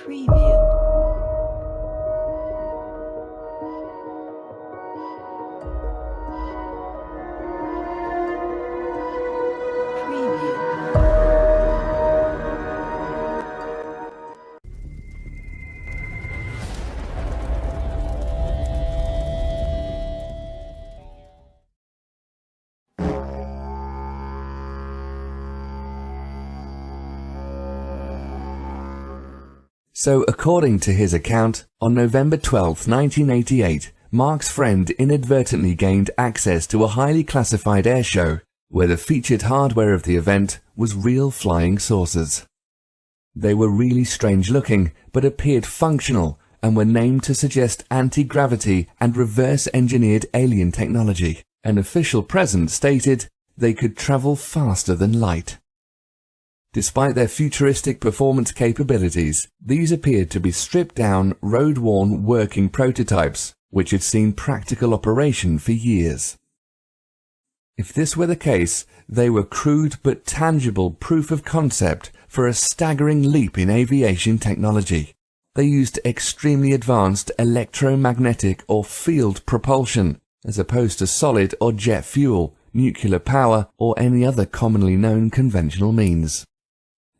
Preview. So, according to his account, on November 12, 1988, Mark's friend inadvertently gained access to a highly classified airshow, where the featured hardware of the event was real flying saucers. They were really strange looking, but appeared functional, and were named to suggest anti-gravity and reverse-engineered alien technology. An official present stated they could travel faster than light. Despite their futuristic performance capabilities, these appeared to be stripped-down, road-worn working prototypes, which had seen practical operation for years. If this were the case, they were crude but tangible proof of concept for a staggering leap in aviation technology. They used extremely advanced electromagnetic or field propulsion, as opposed to solid or jet fuel, nuclear power, or any other commonly known conventional means.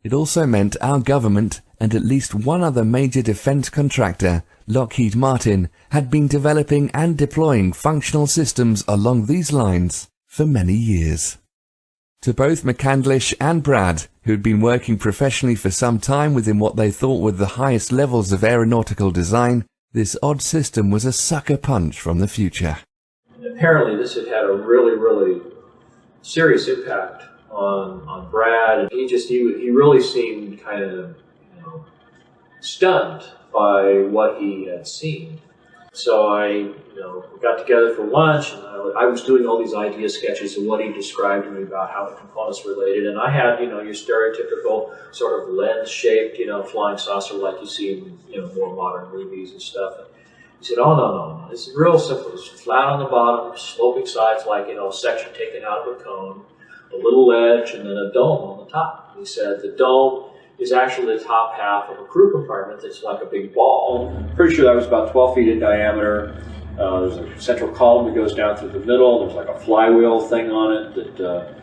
It also meant our government and at least one other major defense contractor, Lockheed Martin, had been developing and deploying functional systems along these lines for many years. To both McCandlish and Brad, who had been working professionally for some time within what they thought were the highest levels of aeronautical design, this odd system was a sucker punch from the future. Apparently this had had a really serious impact on Brad, and he really seemed kind of stunned by what he had seen. So we got together for lunch, and I was doing all these idea sketches of what he described to me about how the components related, and I had your stereotypical sort of lens-shaped flying saucer like you see in more modern movies and stuff. And he said, "Oh no, this is real simple. It's flat on the bottom, sloping sides like a section taken out of a cone, a little ledge, and then a dome on the top." He said the dome is actually the top half of a crew compartment that's like a big ball. Pretty sure that was about 12 feet in diameter. There's a central column that goes down through the middle. There's like a flywheel thing on it that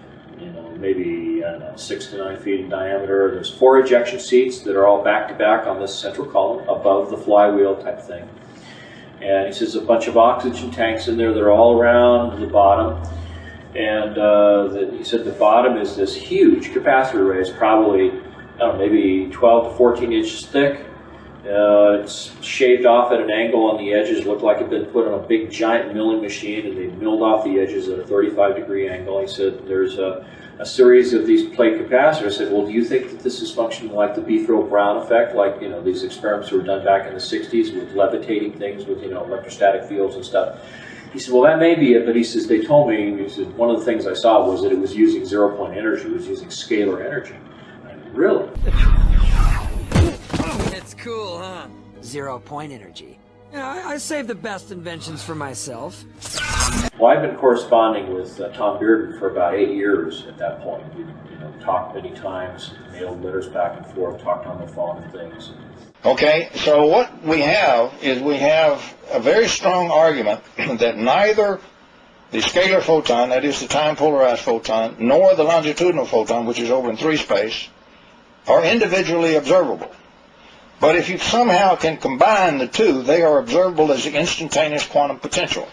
maybe 6 to 9 feet in diameter. There's 4 ejection seats that are all back to back on this central column above the flywheel type thing. And he says a bunch of oxygen tanks in there that are all around the bottom. And he said the bottom is this huge capacitor array. It's probably, maybe 12 to 14 inches thick. It's shaved off at an angle on the edges. It looked like it had been put on a big giant milling machine, and they milled off the edges at a 35-degree angle. He said there's a series of these plate capacitors. I said, well, do you think that this is functioning like the Beethrow-Brown effect, like these experiments were done back in the 60s with levitating things with electrostatic fields and stuff? He said, well, that may be it, but he says, they told me, he said, one of the things I saw was that it was using zero-point energy. It was using scalar energy. Really? It's cool, huh? 0-point energy. I save the best inventions for myself. Well, I've been corresponding with Tom Bearden for about 8 years at that point. We talked many times, mailed letters back and forth, talked on the phone and things. Okay, so what we have is we have a very strong argument that neither the scalar photon, that is the time-polarized photon, nor the longitudinal photon, which is over in 3 space, are individually observable. But if you somehow can combine the two, they are observable as the instantaneous quantum potential.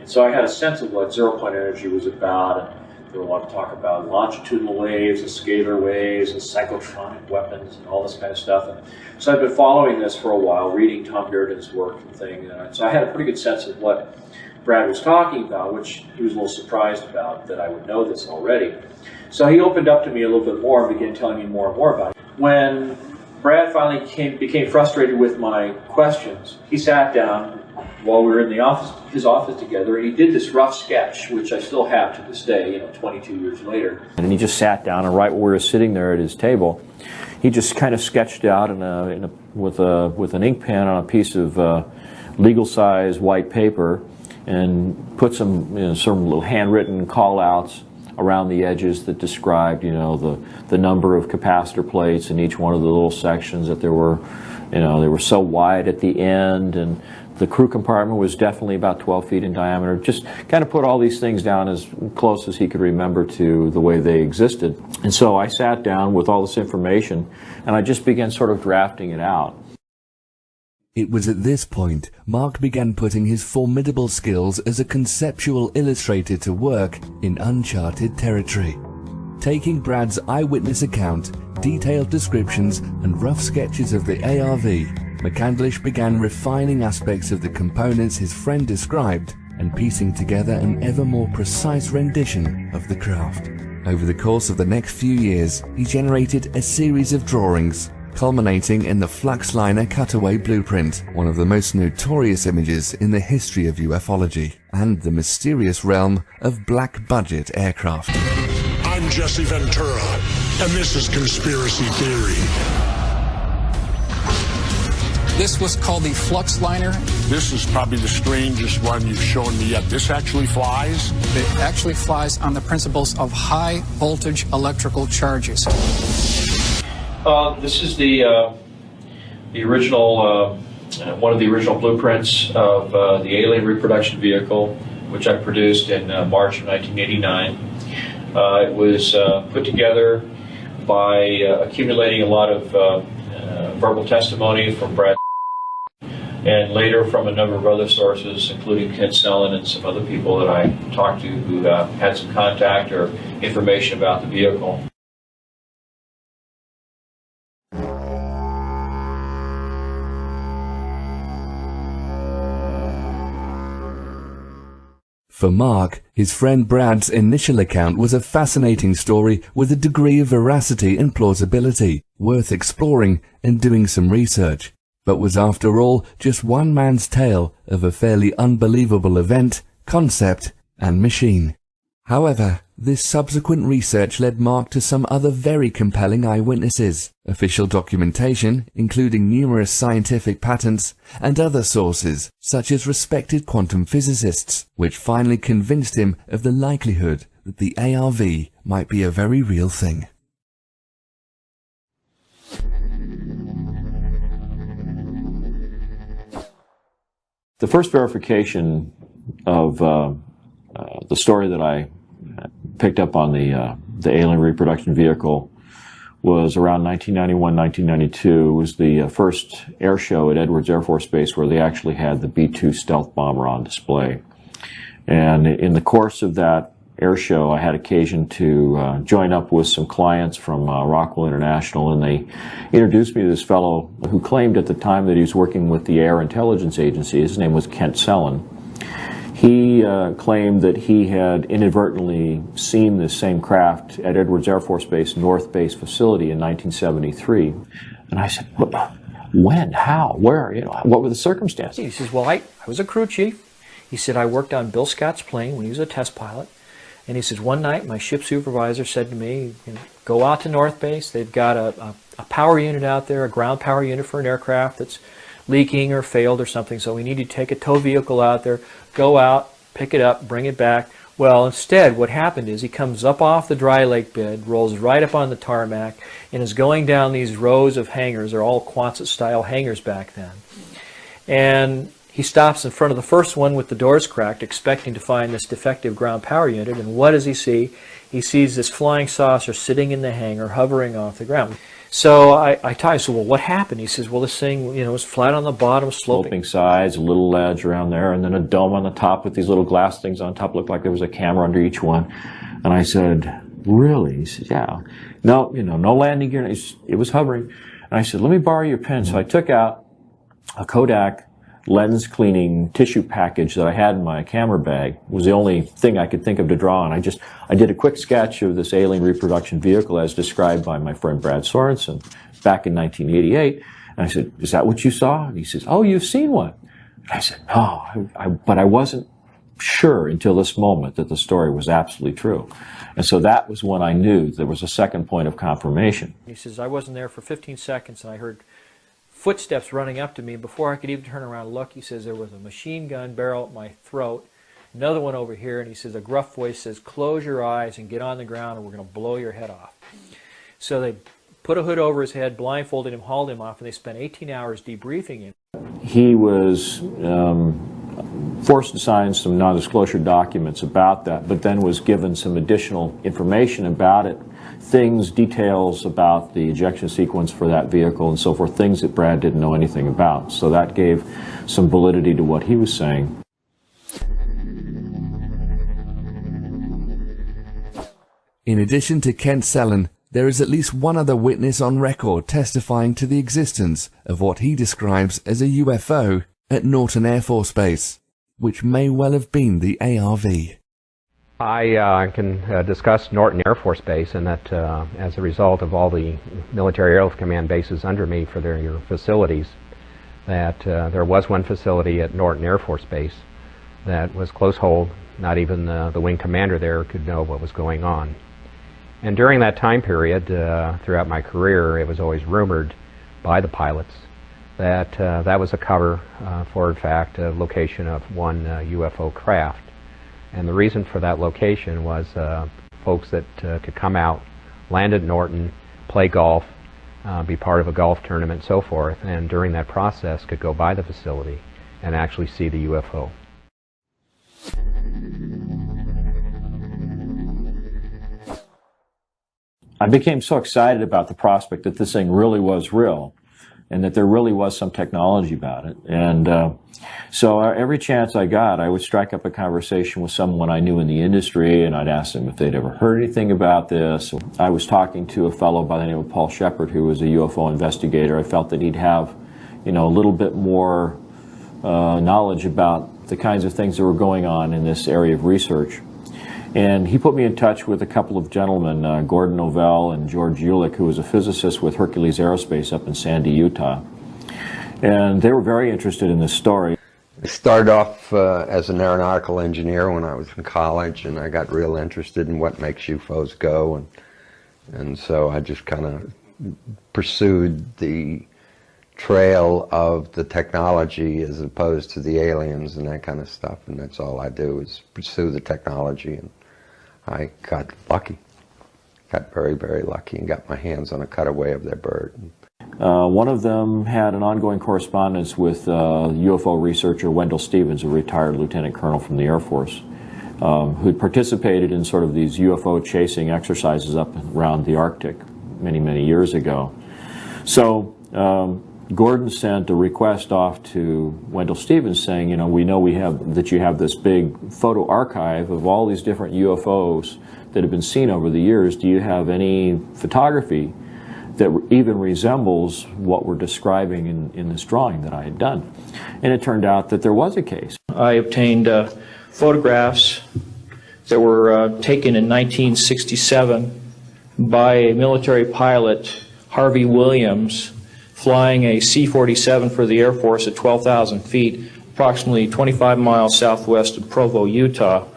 And so I had a sense of what zero-point energy was about. There were a lot of talk about longitudinal waves and scalar waves and cyclotronic weapons and all this kind of stuff. And so I've been following this for a while, reading Tom Bearden's work and things. So I had a pretty good sense of what Brad was talking about, which he was a little surprised about, that I would know this already. So he opened up to me a little bit more and began telling me more and more about it. When Brad finally became frustrated with my questions, he sat down while we were in his office together, and he did this rough sketch, which I still have to this day, 22 years later. And he just sat down, and right where we were sitting there at his table, he just kind of sketched out with an ink pen on a piece of legal-size white paper, and put some little handwritten call-outs around the edges that described, the number of capacitor plates in each one of the little sections, that there were, they were so wide at the end, and the crew compartment was definitely about 12 feet in diameter. Just kind of put all these things down as close as he could remember to the way they existed. And so I sat down with all this information, and I just began sort of drafting it out. It was at this point Mark began putting his formidable skills as a conceptual illustrator to work in uncharted territory. Taking Brad's eyewitness account, detailed descriptions, and rough sketches of the ARV, McCandlish began refining aspects of the components his friend described and piecing together an ever more precise rendition of the craft. Over the course of the next few years, he generated a series of drawings, culminating in the Fluxliner cutaway blueprint, one of the most notorious images in the history of ufology, and the mysterious realm of black-budget aircraft. I'm Jesse Ventura, and this is Conspiracy Theory. This was called the Fluxliner. This is probably the strangest one you've shown me yet. This actually flies? It actually flies on the principles of high voltage electrical charges. This is the original, one of the original blueprints of the alien reproduction vehicle, which I produced in March of 1989. It was put together by accumulating a lot of verbal testimony from Brad and later from a number of other sources, including Ken Sellen and some other people that I talked to who had some contact or information about the vehicle. For Mark, his friend Brad's initial account was a fascinating story with a degree of veracity and plausibility, worth exploring and doing some research, but was after all just one man's tale of a fairly unbelievable event, concept, and machine. However, this subsequent research led Mark to some other very compelling eyewitnesses, official documentation, including numerous scientific patents, and other sources, such as respected quantum physicists, which finally convinced him of the likelihood that the ARV might be a very real thing. The first verification of the story that I picked up on the alien reproduction vehicle was around 1991, 1992. It was the first air show at Edwards Air Force Base where they actually had the B-2 stealth bomber on display. And in the course of that air show, I had occasion to join up with some clients from Rockwell International, and they introduced me to this fellow who claimed at the time that he was working with the Air Intelligence Agency. His name was Kent Sellen. He claimed that he had inadvertently seen this same craft at Edwards Air Force Base North Base facility in 1973. And I said, when, how, where, what were the circumstances? He says, well, I was a crew chief. He said, I worked on Bill Scott's plane when he was a test pilot. And he says, one night my ship supervisor said to me, go out to North Base. They've got a power unit out there, a ground power unit for an aircraft that's leaking or failed or something, so we need to take a tow vehicle out there, go out, pick it up, bring it back. Well, instead, what happened is he comes up off the dry lake bed, rolls right up on the tarmac, and is going down these rows of hangars. They're all Quonset-style hangars back then. And he stops in front of the first one with the doors cracked, expecting to find this defective ground power unit, and what does he see? He sees this flying saucer sitting in the hangar, hovering off the ground. So I tell him, so well, what happened? He says, well, this thing, was flat on the bottom, sloping sides, a little ledge around there, and then a dome on the top with these little glass things on top. Looked like there was a camera under each one. And I said, really? He said, yeah. No, no landing gear. It was hovering. And I said, let me borrow your pen. So I took out a Kodak lens cleaning tissue package that I had in my camera bag. It was the only thing I could think of to draw on. I did a quick sketch of this alien reproduction vehicle as described by my friend Brad Sorensen back in 1988. And I said, is that what you saw? And he says, oh, you've seen one. And I said, no, but I wasn't sure until this moment that the story was absolutely true. And so that was when I knew there was a second point of confirmation. He says, I wasn't there for 15 seconds and I heard footsteps running up to me. Before I could even turn around and look, he says there was a machine gun barrel at my throat, another one over here, and he says, a gruff voice says, close your eyes and get on the ground or we're going to blow your head off. So they put a hood over his head, blindfolded him, hauled him off, and they spent 18 hours debriefing him. He was forced to sign some non-disclosure documents about that, but then was given some additional information about it, details about the ejection sequence for that vehicle and so forth, things that Brad didn't know anything about. So that gave some validity to what he was saying. In addition to Kent Sellen, there is at least one other witness on record testifying to the existence of what he describes as a UFO at Norton Air Force Base, which may well have been the ARV. I can discuss Norton Air Force Base, and that as a result of all the military airlift command bases under me for their facilities, that there was one facility at Norton Air Force Base that was close hold. Not even the wing commander there could know what was going on. And during that time period, throughout my career, it was always rumored by the pilots that that was a cover for, in fact, a location of one UFO craft. And the reason for that location was folks that could come out, land at Norton, play golf, be part of a golf tournament, and so forth, and during that process could go by the facility and actually see the UFO. I became so excited about the prospect that this thing really was real and that there really was some technology about it. And so every chance I got, I would strike up a conversation with someone I knew in the industry, and I'd ask them if they'd ever heard anything about this. I was talking to a fellow by the name of Paul Shepard, who was a UFO investigator. I felt that he'd have, a little bit more knowledge about the kinds of things that were going on in this area of research. And he put me in touch with a couple of gentlemen, Gordon Novell and George Ulick, who was a physicist with Hercules Aerospace up in Sandy, Utah. And they were very interested in this story. I started off as an aeronautical engineer when I was in college, and I got real interested in what makes UFOs go. And so I just kind of pursued the trail of the technology as opposed to the aliens and that kind of stuff. And that's all I do is pursue the technology. And I got lucky, got very, very lucky, and got my hands on a cutaway of their bird. One of them had an ongoing correspondence with UFO researcher Wendell Stevens, a retired lieutenant colonel from the Air Force, who participated in sort of these UFO chasing exercises up around the Arctic many, many years ago. So Gordon sent a request off to Wendell Stevens saying, we know that you have this big photo archive of all these different UFOs that have been seen over the years. Do you have any photography that even resembles what we're describing in this drawing that I had done? And it turned out that there was a case. I obtained photographs that were taken in 1967 by a military pilot, Harvey Williams, flying a C-47 for the Air Force at 12,000 feet, approximately 25 miles southwest of Provo, Utah.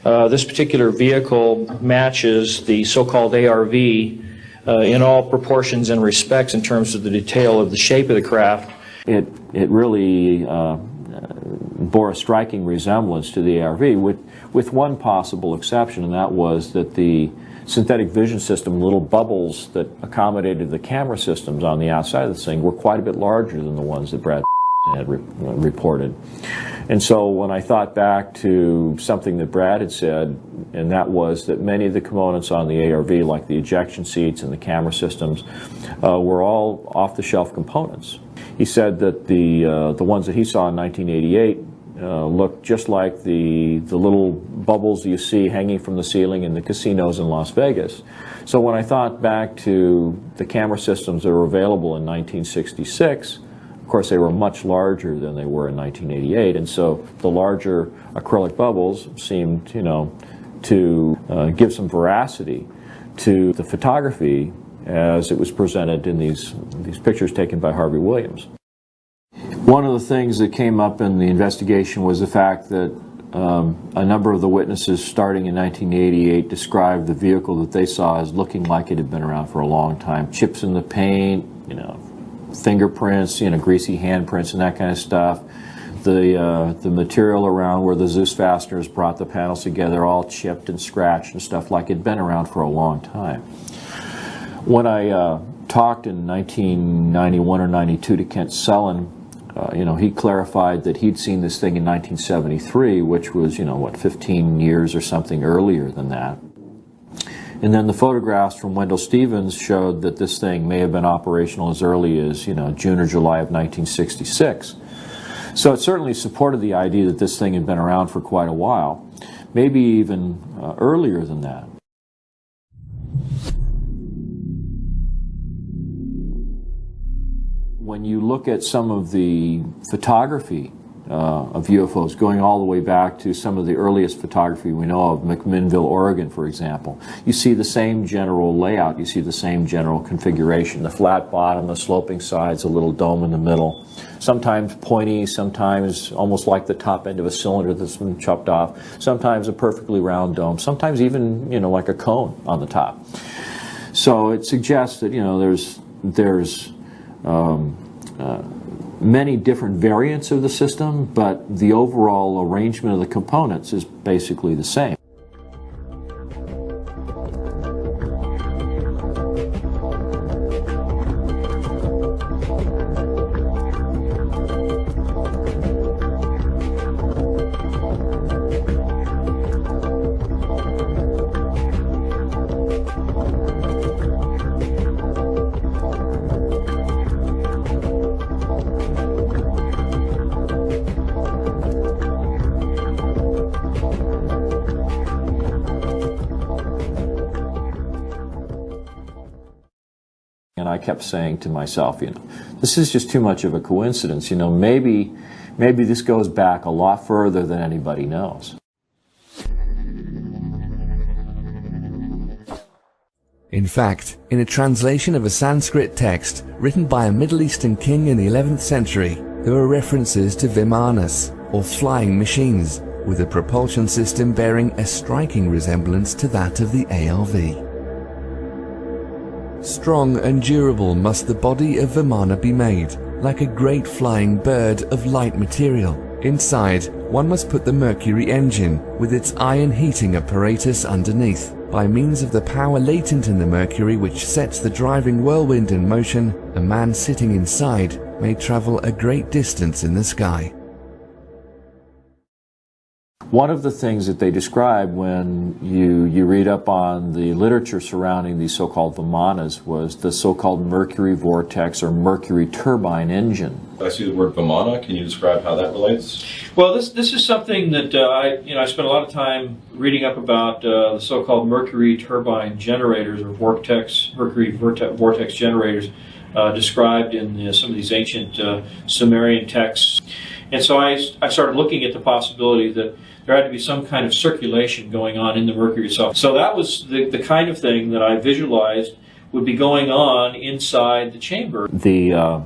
This particular vehicle matches the so-called ARV in all proportions and respects in terms of the detail of the shape of the craft. It really bore a striking resemblance to the ARV, with one possible exception, and that was that the synthetic vision system, little bubbles that accommodated the camera systems on the outside of this thing, were quite a bit larger than the ones that Brad had reported. And so when I thought back to something that Brad had said, and that was that many of the components on the ARV, like the ejection seats and the camera systems, were all off-the-shelf components. He said that the ones that he saw in 1988 looked just like the little bubbles you see hanging from the ceiling in the casinos in Las Vegas. So when I thought back to the camera systems that were available in 1966, of course they were much larger than they were in 1988, and so the larger acrylic bubbles seemed, to give some veracity to the photography as it was presented in these pictures taken by Harvey Williams. One of the things that came up in the investigation was the fact that a number of the witnesses starting in 1988 described the vehicle that they saw as looking like it had been around for a long time. Chips in the paint, fingerprints, greasy handprints and that kind of stuff. the material around where the Zeus fasteners brought the panels together, all chipped and scratched and stuff like it had been around for a long time. When I talked in 1991 or 92 to Kent Sullen, he clarified that he'd seen this thing in 1973, which was, 15 years or something earlier than that. And then the photographs from Wendell Stevens showed that this thing may have been operational as early as, June or July of 1966. So it certainly supported the idea that this thing had been around for quite a while, maybe even earlier than that. When you look at some of the photography of UFOs, going all the way back to some of the earliest photography we know of, McMinnville, Oregon, for example, you see the same general layout, you see the same general configuration, the flat bottom, the sloping sides, a little dome in the middle, sometimes pointy, sometimes almost like the top end of a cylinder that's been chopped off, sometimes a perfectly round dome, sometimes even, like a cone on the top. So it suggests that, there's many different variants of the system, but the overall arrangement of the components is basically the same. And I kept saying to myself, this is just too much of a coincidence. Maybe this goes back a lot further than anybody knows. In fact, in a translation of a Sanskrit text written by a Middle Eastern king in the 11th century, there are references to Vimanas, or flying machines, with a propulsion system bearing a striking resemblance to that of the ARV. Strong and durable must the body of Vimana be made, like a great flying bird of light material. Inside, one must put the Mercury engine, with its iron heating apparatus underneath. By means of the power latent in the Mercury which sets the driving whirlwind in motion, a man sitting inside may travel a great distance in the sky. One of the things that they describe when you read up on the literature surrounding these so-called Vimanas was the so-called Mercury vortex or Mercury turbine engine. I see the word Vimana. Can you describe how that relates? Well, this is something that I spent a lot of time reading up about the so-called Mercury turbine generators or Mercury vortex generators described in some of these ancient Sumerian texts. And so I started looking at the possibility that there had to be some kind of circulation going on in the Mercury itself. So that was the kind of thing that I visualized would be going on inside the chamber. The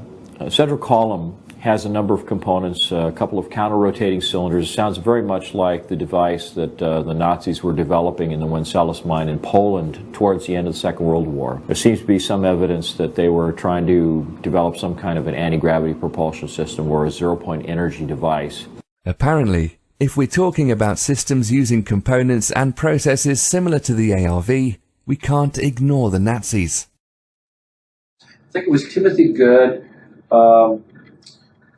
central column has a number of components, a couple of counter-rotating cylinders. It sounds very much like the device that the Nazis were developing in the Wenceslas mine in Poland towards the end of the Second World War. There seems to be some evidence that they were trying to develop some kind of an anti-gravity propulsion system or a zero-point energy device. Apparently, if we're talking about systems using components and processes similar to the ARV, we can't ignore the Nazis. I think it was Timothy Good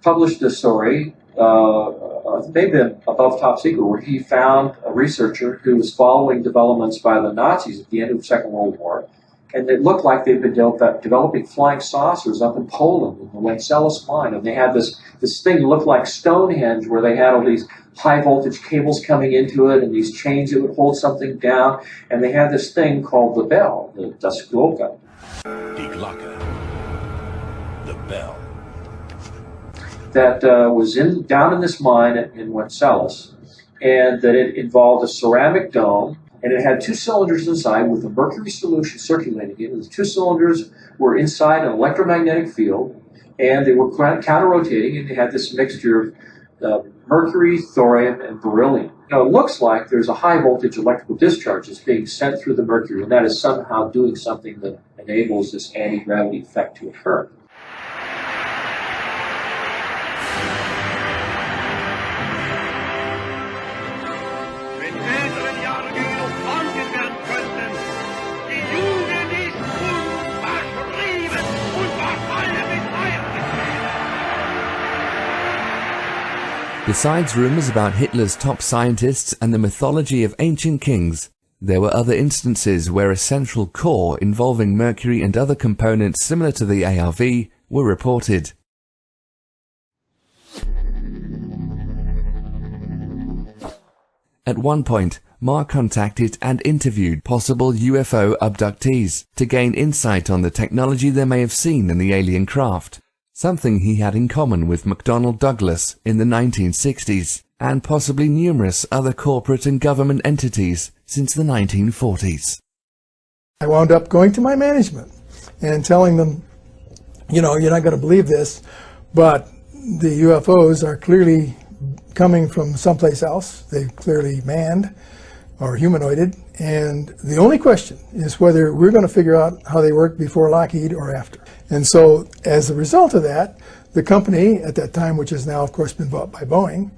published a story, maybe above top secret, where he found a researcher who was following developments by the Nazis at the end of the Second World War, and it looked like they'd been developing flying saucers up in Poland in the Wenceslas mine, and they had this thing that looked like Stonehenge, where they had all these high voltage cables coming into it and these chains that would hold something down, and they had this thing called the bell, the Das Glocke. Die Glocke. The bell. That was down in this mine in Wenceslas, and that it involved a ceramic dome, and it had two cylinders inside with a mercury solution circulating in it. The two cylinders were inside an electromagnetic field, and they were counter-rotating, and they had this mixture of mercury, thorium, and beryllium. Now, it looks like there's a high-voltage electrical discharge that's being sent through the mercury, and that is somehow doing something that enables this anti-gravity effect to occur. Besides rumors about Hitler's top scientists and the mythology of ancient kings, there were other instances where a central core involving mercury and other components similar to the ARV were reported. At one point, Mark contacted and interviewed possible UFO abductees to gain insight on the technology they may have seen in the alien craft, something he had in common with McDonnell Douglas in the 1960s, and possibly numerous other corporate and government entities since the 1940s. I wound up going to my management and telling them, you know, you're not going to believe this, but the UFOs are clearly coming from someplace else. They're clearly manned or humanoided, and the only question is whether we're going to figure out how they work before Lockheed or after. And so as a result of that, the company at that time, which has now of course been bought by Boeing,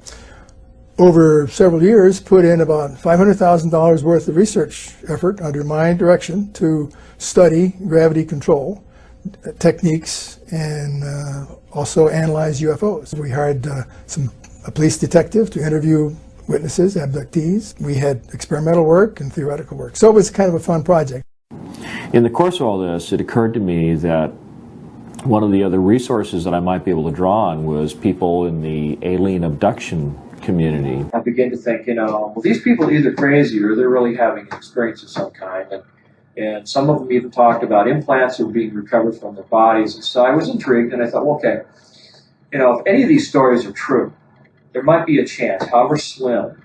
over several years put in about $500,000 worth of research effort under my direction to study gravity control techniques and also analyze UFOs. We hired a police detective to interview witnesses, abductees. We had experimental work and theoretical work. So it was kind of a fun project. In the course of all this, it occurred to me that one of the other resources that I might be able to draw on was people in the alien abduction community. I began to think, you know, well, these people are either crazy or they're really having an experience of some kind. And some of them even talked about implants that were being recovered from their bodies. And so I was intrigued, and I thought, well, okay, you know, if any of these stories are true, there might be a chance, however slim,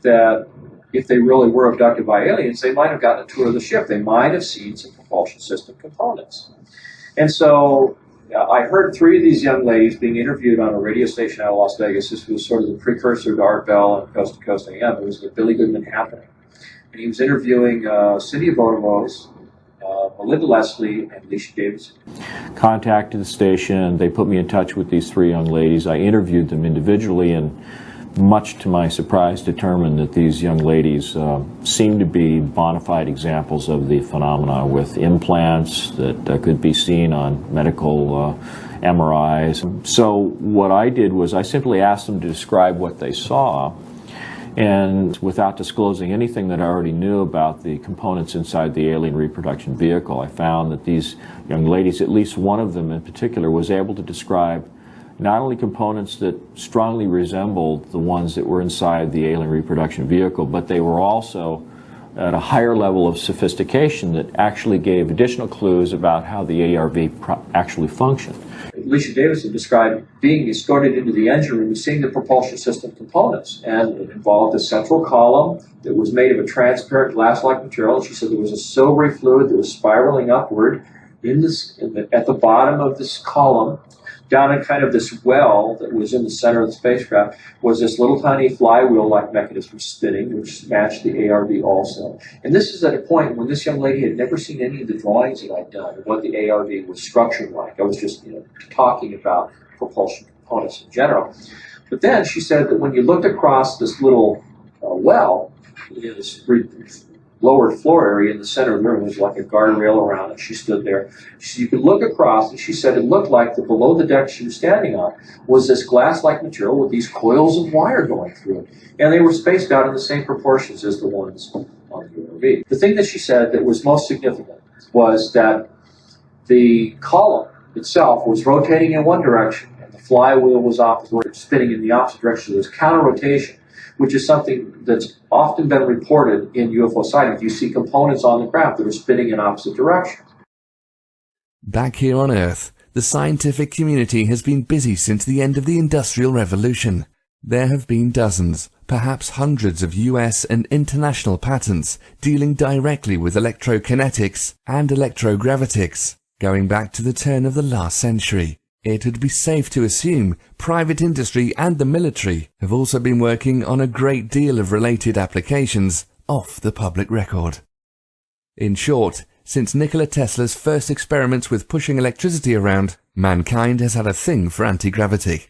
that if they really were abducted by aliens, they might have gotten a tour of the ship. They might have seen some propulsion system components. And so I heard three of these young ladies being interviewed on a radio station out of Las Vegas. This was sort of the precursor to Art Bell and Coast to Coast AM. It was the Billy Goodman Happening. And he was interviewing Cindy Bonovos, Melinda Leslie, and Alicia Davidson. Contacted the station. They put me in touch with these three young ladies. I interviewed them individually, and much to my surprise determined that these young ladies seemed to be bona fide examples of the phenomena, with implants that could be seen on medical MRIs. So what I did was I simply asked them to describe what they saw, and without disclosing anything that I already knew about the components inside the alien reproduction vehicle, I found that these young ladies, at least one of them in particular, was able to describe not only components that strongly resembled the ones that were inside the alien reproduction vehicle, but they were also at a higher level of sophistication that actually gave additional clues about how the ARV actually functioned. Alicia Davidson described being escorted into the engine room and seeing the propulsion system components. And it involved a central column that was made of a transparent glass-like material. She said there was a silvery fluid that was spiraling upward at the bottom of this column. Down in kind of this well that was in the center of the spacecraft was this little tiny flywheel-like mechanism spinning, which matched the ARV also. And this is at a point when this young lady had never seen any of the drawings that I'd done of what the ARV was structured like. I was just, you know, talking about propulsion components in general. But then she said that when you looked across this little well, in this lower floor area in the center of the room, was like a guardrail around it. She stood there. You could look across, and she said it looked like that below the deck she was standing on was this glass-like material with these coils of wire going through it. And they were spaced out in the same proportions as the ones on the UAV. The thing that she said that was most significant was that the column itself was rotating in one direction, and the flywheel was spinning in the opposite direction. There was counter-rotation, which is something that's often been reported in UFO sightings. You see components on the craft that are spinning in opposite directions. Back here on Earth, the scientific community has been busy since the end of the Industrial Revolution. There have been dozens, perhaps hundreds of US and international patents dealing directly with electrokinetics and electrogravitics, going back to the turn of the last century. It would be safe to assume private industry and the military have also been working on a great deal of related applications off the public record. In short, since Nikola Tesla's first experiments with pushing electricity around, mankind has had a thing for anti-gravity.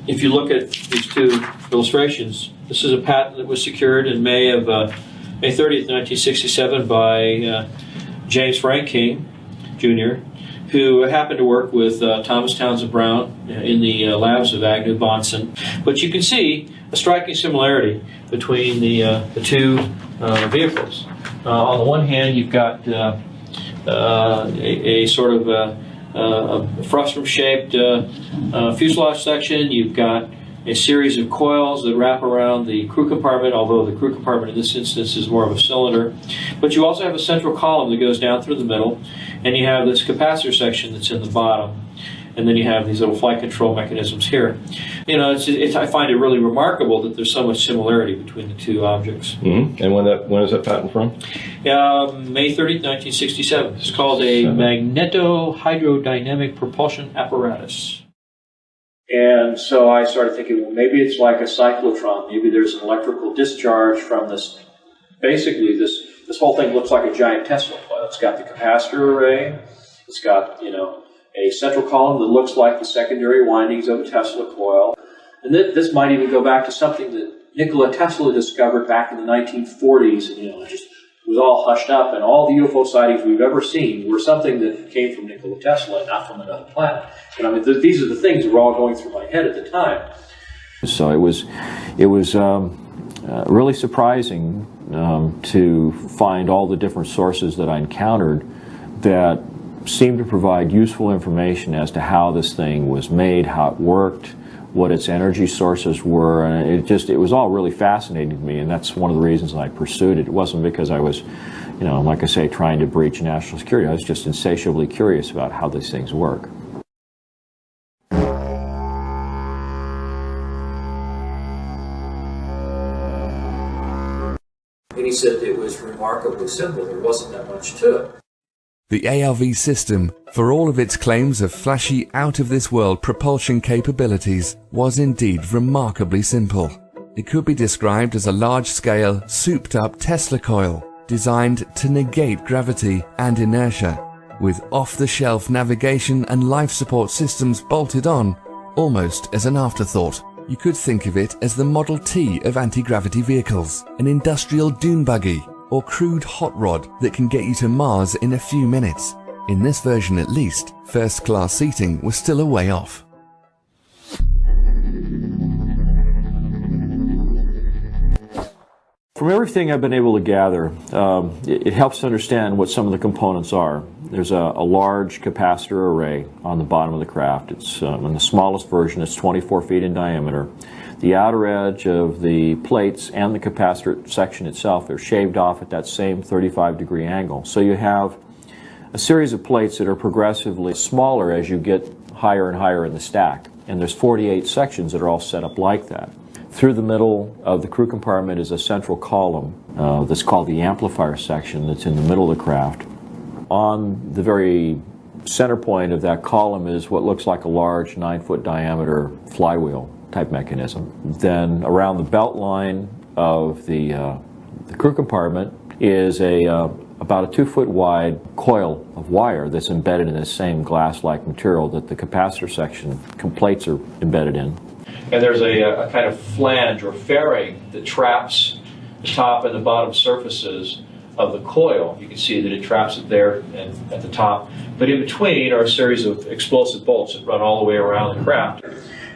if you look at these two illustrations, this is a patent that was secured in May 30th, 1967 by James Frank King, Jr., who happened to work with Thomas Townsend Brown in the labs of Agnew Bonson. But you can see a striking similarity between the two vehicles. On the one hand, you've got a sort of a frustrum-shaped fuselage section. You've got a series of coils that wrap around the crew compartment, although the crew compartment in this instance is more of a cylinder. But you also have a central column that goes down through the middle, and you have this capacitor section that's in the bottom. And then you have these little flight control mechanisms here. You know, I find it really remarkable that there's so much similarity between the two objects. Mm-hmm. And when is that patent from? May 30th, 1967. It's called a magneto-hydrodynamic propulsion apparatus. And so I started thinking, well, maybe it's like a cyclotron. Maybe there's an electrical discharge from this. Basically, this whole thing looks like a giant Tesla coil. It's got the capacitor array. It's got, you know, a central column that looks like the secondary windings of a Tesla coil. And this might even go back to something that Nikola Tesla discovered back in the 1940s. And, you know, it just was all hushed up, and all the UFO sightings we've ever seen were something that came from Nikola Tesla and not from another planet. And I mean, these are the things that were all going through my head at the time. So it was really surprising to find all the different sources that I encountered that seemed to provide useful information as to how this thing was made, how it worked, what its energy sources were, and it was all really fascinating to me, and that's one of the reasons I pursued it. It wasn't because I was, you know, like I say, trying to breach national security. I was just insatiably curious about how these things work. And he said it was remarkably simple. There wasn't that much to it. The ARV system, for all of its claims of flashy, out-of-this-world propulsion capabilities, was indeed remarkably simple. It could be described as a large-scale, souped-up Tesla coil, designed to negate gravity and inertia, with off-the-shelf navigation and life support systems bolted on, almost as an afterthought. You could think of it as the Model T of anti-gravity vehicles, an industrial dune buggy, or crude hot rod that can get you to Mars in a few minutes. In this version at least, first-class seating was still a way off. From everything I've been able to gather, it helps to understand what some of the components are. There's a large capacitor array on the bottom of the craft. It's in the smallest version, it's 24 feet in diameter. The outer edge of the plates and the capacitor section itself, they're shaved off at that same 35-degree angle. So you have a series of plates that are progressively smaller as you get higher and higher in the stack. And there's 48 sections that are all set up like that. Through the middle of the crew compartment is a central column that's called the amplifier section that's in the middle of the craft. On the very center point of that column is what looks like a large 9-foot diameter flywheel type mechanism. Then around the belt line of the crew compartment is about a 2-foot wide coil of wire that's embedded in the same glass-like material that the capacitor section plates are embedded in. And there's a kind of flange or fairing that traps the top and the bottom surfaces of the coil. You can see that it traps it there and at the top. But in between are a series of explosive bolts that run all the way around the craft.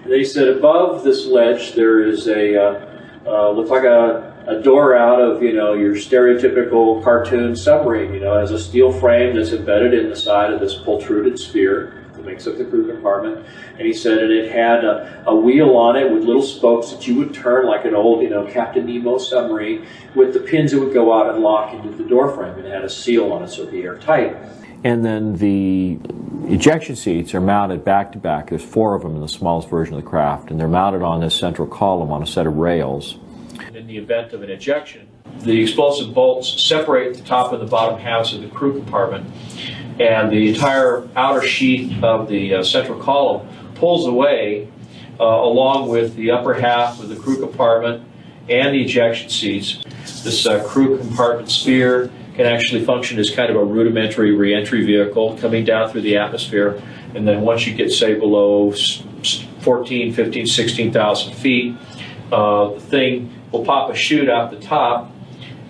They said above this ledge there is looks like a door out of, you know, your stereotypical cartoon submarine. You know, it has a steel frame that's embedded in the side of this protruded sphere that makes up the crew compartment. And he said that it had a wheel on it with little spokes that you would turn like an old, you know, Captain Nemo submarine, with the pins that would go out and lock into the door frame. And it had a seal on it so it'd be airtight. And then the ejection seats are mounted back to back. There's 4 of them in the smallest version of the craft, and they're mounted on this central column on a set of rails. In the event of an ejection, the explosive bolts separate the top and the bottom halves of the crew compartment, and the entire outer sheath of the central column pulls away along with the upper half of the crew compartment and the ejection seats. This crew compartment sphere can actually function as kind of a rudimentary re-entry vehicle coming down through the atmosphere and then once you get, say, below 14, 15, 16,000 feet, the thing will pop a chute out the top,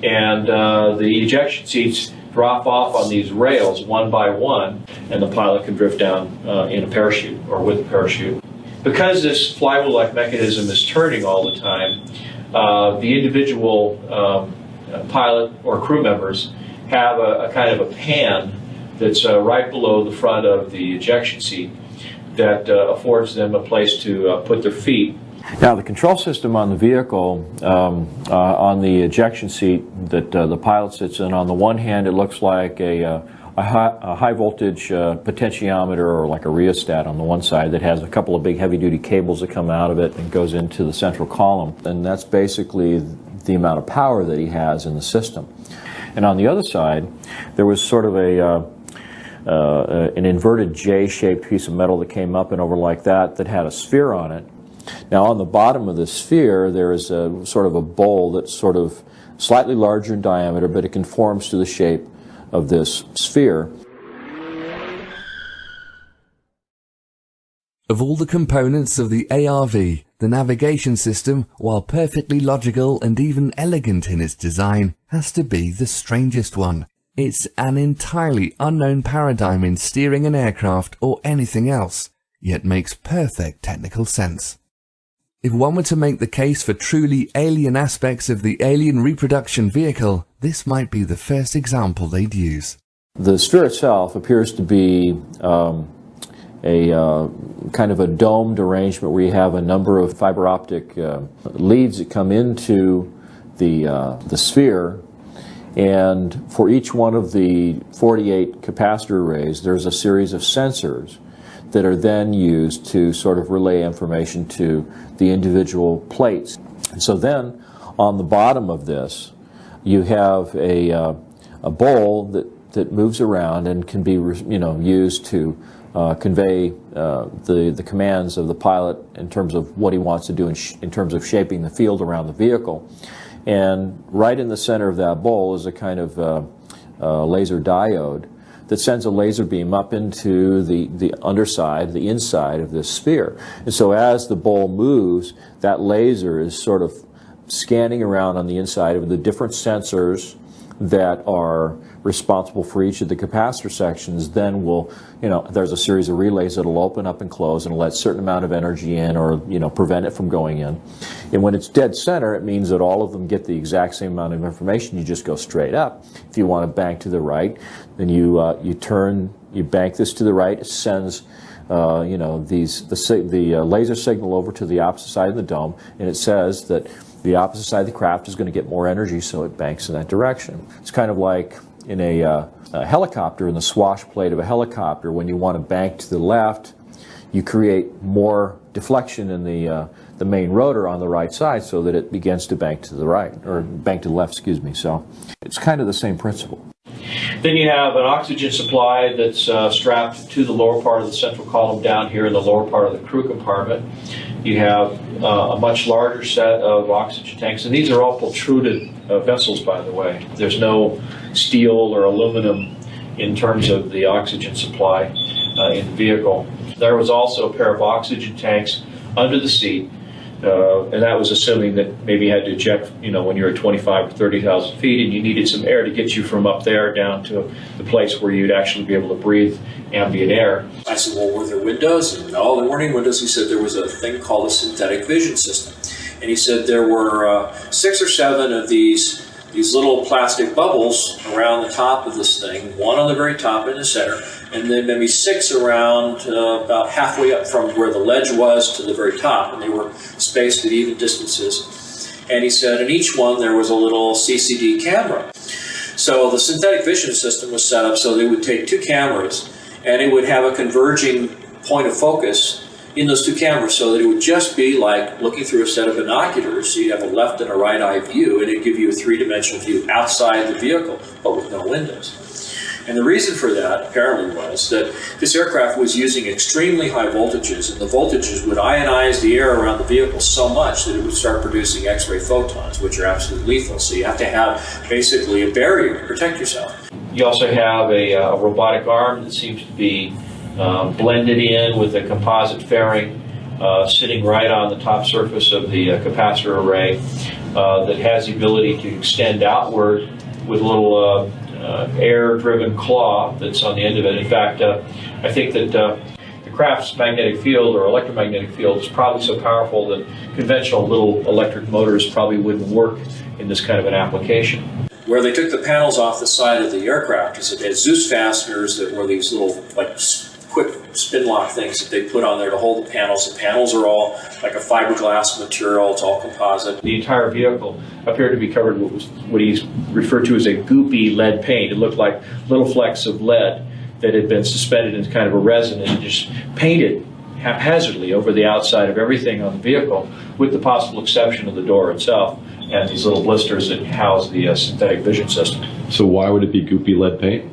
and the ejection seats drop off on these rails one by one, and the pilot can drift down in a parachute or with a parachute. Because this flywheel-like mechanism is turning all the time, the individual pilot or crew members have a kind of a pan that's right below the front of the ejection seat that affords them a place to put their feet. Now, the control system on the vehicle, on the ejection seat that the pilot sits in, on the one hand, it looks like a high voltage potentiometer, or like a rheostat on the one side, that has a couple of big heavy duty cables that come out of it and goes into the central column. And that's basically the amount of power that he has in the system. And on the other side, there was sort of an inverted J-shaped piece of metal that came up and over like that had a sphere on it. Now, on the bottom of the sphere, there is a sort of a bowl that's sort of slightly larger in diameter, but it conforms to the shape of this sphere. Of all the components of the ARV, the navigation system, while perfectly logical and even elegant in its design, has to be the strangest one. It's an entirely unknown paradigm in steering an aircraft or anything else, yet makes perfect technical sense. If one were to make the case for truly alien aspects of the alien reproduction vehicle, this might be the first example they'd use. The sphere itself appears to be a kind of a domed arrangement where you have a number of fiber optic leads that come into the sphere, and for each one of the 48 capacitor arrays, there's a series of sensors that are then used to sort of relay information to the individual plates. And so then, on the bottom of this, you have a bowl that moves around and can be used to convey the commands of the pilot in terms of what he wants to do in terms of shaping the field around the vehicle. And right in the center of that bowl is a kind of laser diode that sends a laser beam up into the underside, the inside of this sphere. And so as the bowl moves, that laser is sort of scanning around on the inside of the different sensors that are responsible for each of the capacitor sections. Then will, there's a series of relays that will open up and close and let a certain amount of energy in, or prevent it from going in. And when it's dead center, it means that all of them get the exact same amount of information. You just go straight up. If you want to bank to the right, then you bank this to the right. It sends the laser signal over to the opposite side of the dome, and it says that the opposite side of the craft is going to get more energy, so it banks in that direction. It's kind of like in a helicopter, in the swash plate of a helicopter. When you want to bank to the left, you create more deflection in the main rotor on the right side so that it begins to bank to the right, or bank to the left, excuse me. So it's kind of the same principle. Then you have an oxygen supply that's strapped to the lower part of the central column down here in the lower part of the crew compartment. You have a much larger set of oxygen tanks, and these are all protruded vessels, by the way. There's no steel or aluminum in terms of the oxygen supply in the vehicle. There was also a pair of oxygen tanks under the seat, and that was assuming that maybe you had to eject, when you're at 25 or 30,000 feet, and you needed some air to get you from up there down to the place where you'd actually be able to breathe ambient air. I said, well, were there windows? And no, there weren't any windows. He said there was a thing called a synthetic vision system. And he said there were 6 or 7 of these little plastic bubbles around the top of this thing, one on the very top in the center, and then maybe 6 around about halfway up from where the ledge was to the very top, and they were spaced at even distances. And he said in each one there was a little CCD camera. So the synthetic vision system was set up so they would take 2 cameras, and it would have a converging point of focus in those 2 cameras, so that it would just be like looking through a set of binoculars. So you'd have a left and a right eye view, and it'd give you a 3-dimensional view outside the vehicle, but with no windows. And the reason for that, apparently, was that this aircraft was using extremely high voltages, and the voltages would ionize the air around the vehicle so much that it would start producing X-ray photons, which are absolutely lethal. So you have to have basically a barrier to protect yourself. You also have a robotic arm that seems to be blended in with a composite fairing sitting right on the top surface of the capacitor array that has the ability to extend outward with a little air-driven claw that's on the end of it. In fact, I think that the craft's magnetic field or electromagnetic field is probably so powerful that conventional little electric motors probably wouldn't work in this kind of an application. Where they took the panels off the side of the aircraft is that they had Zeus fasteners that were these little, like, quick spin lock things that they put on there to hold the panels. The panels are all like a fiberglass material, it's all composite. The entire vehicle appeared to be covered with what he referred to as a goopy lead paint. It looked like little flecks of lead that had been suspended in kind of a resin and just painted haphazardly over the outside of everything on the vehicle, with the possible exception of the door itself and these little blisters that house the synthetic vision system. So why would it be goopy lead paint?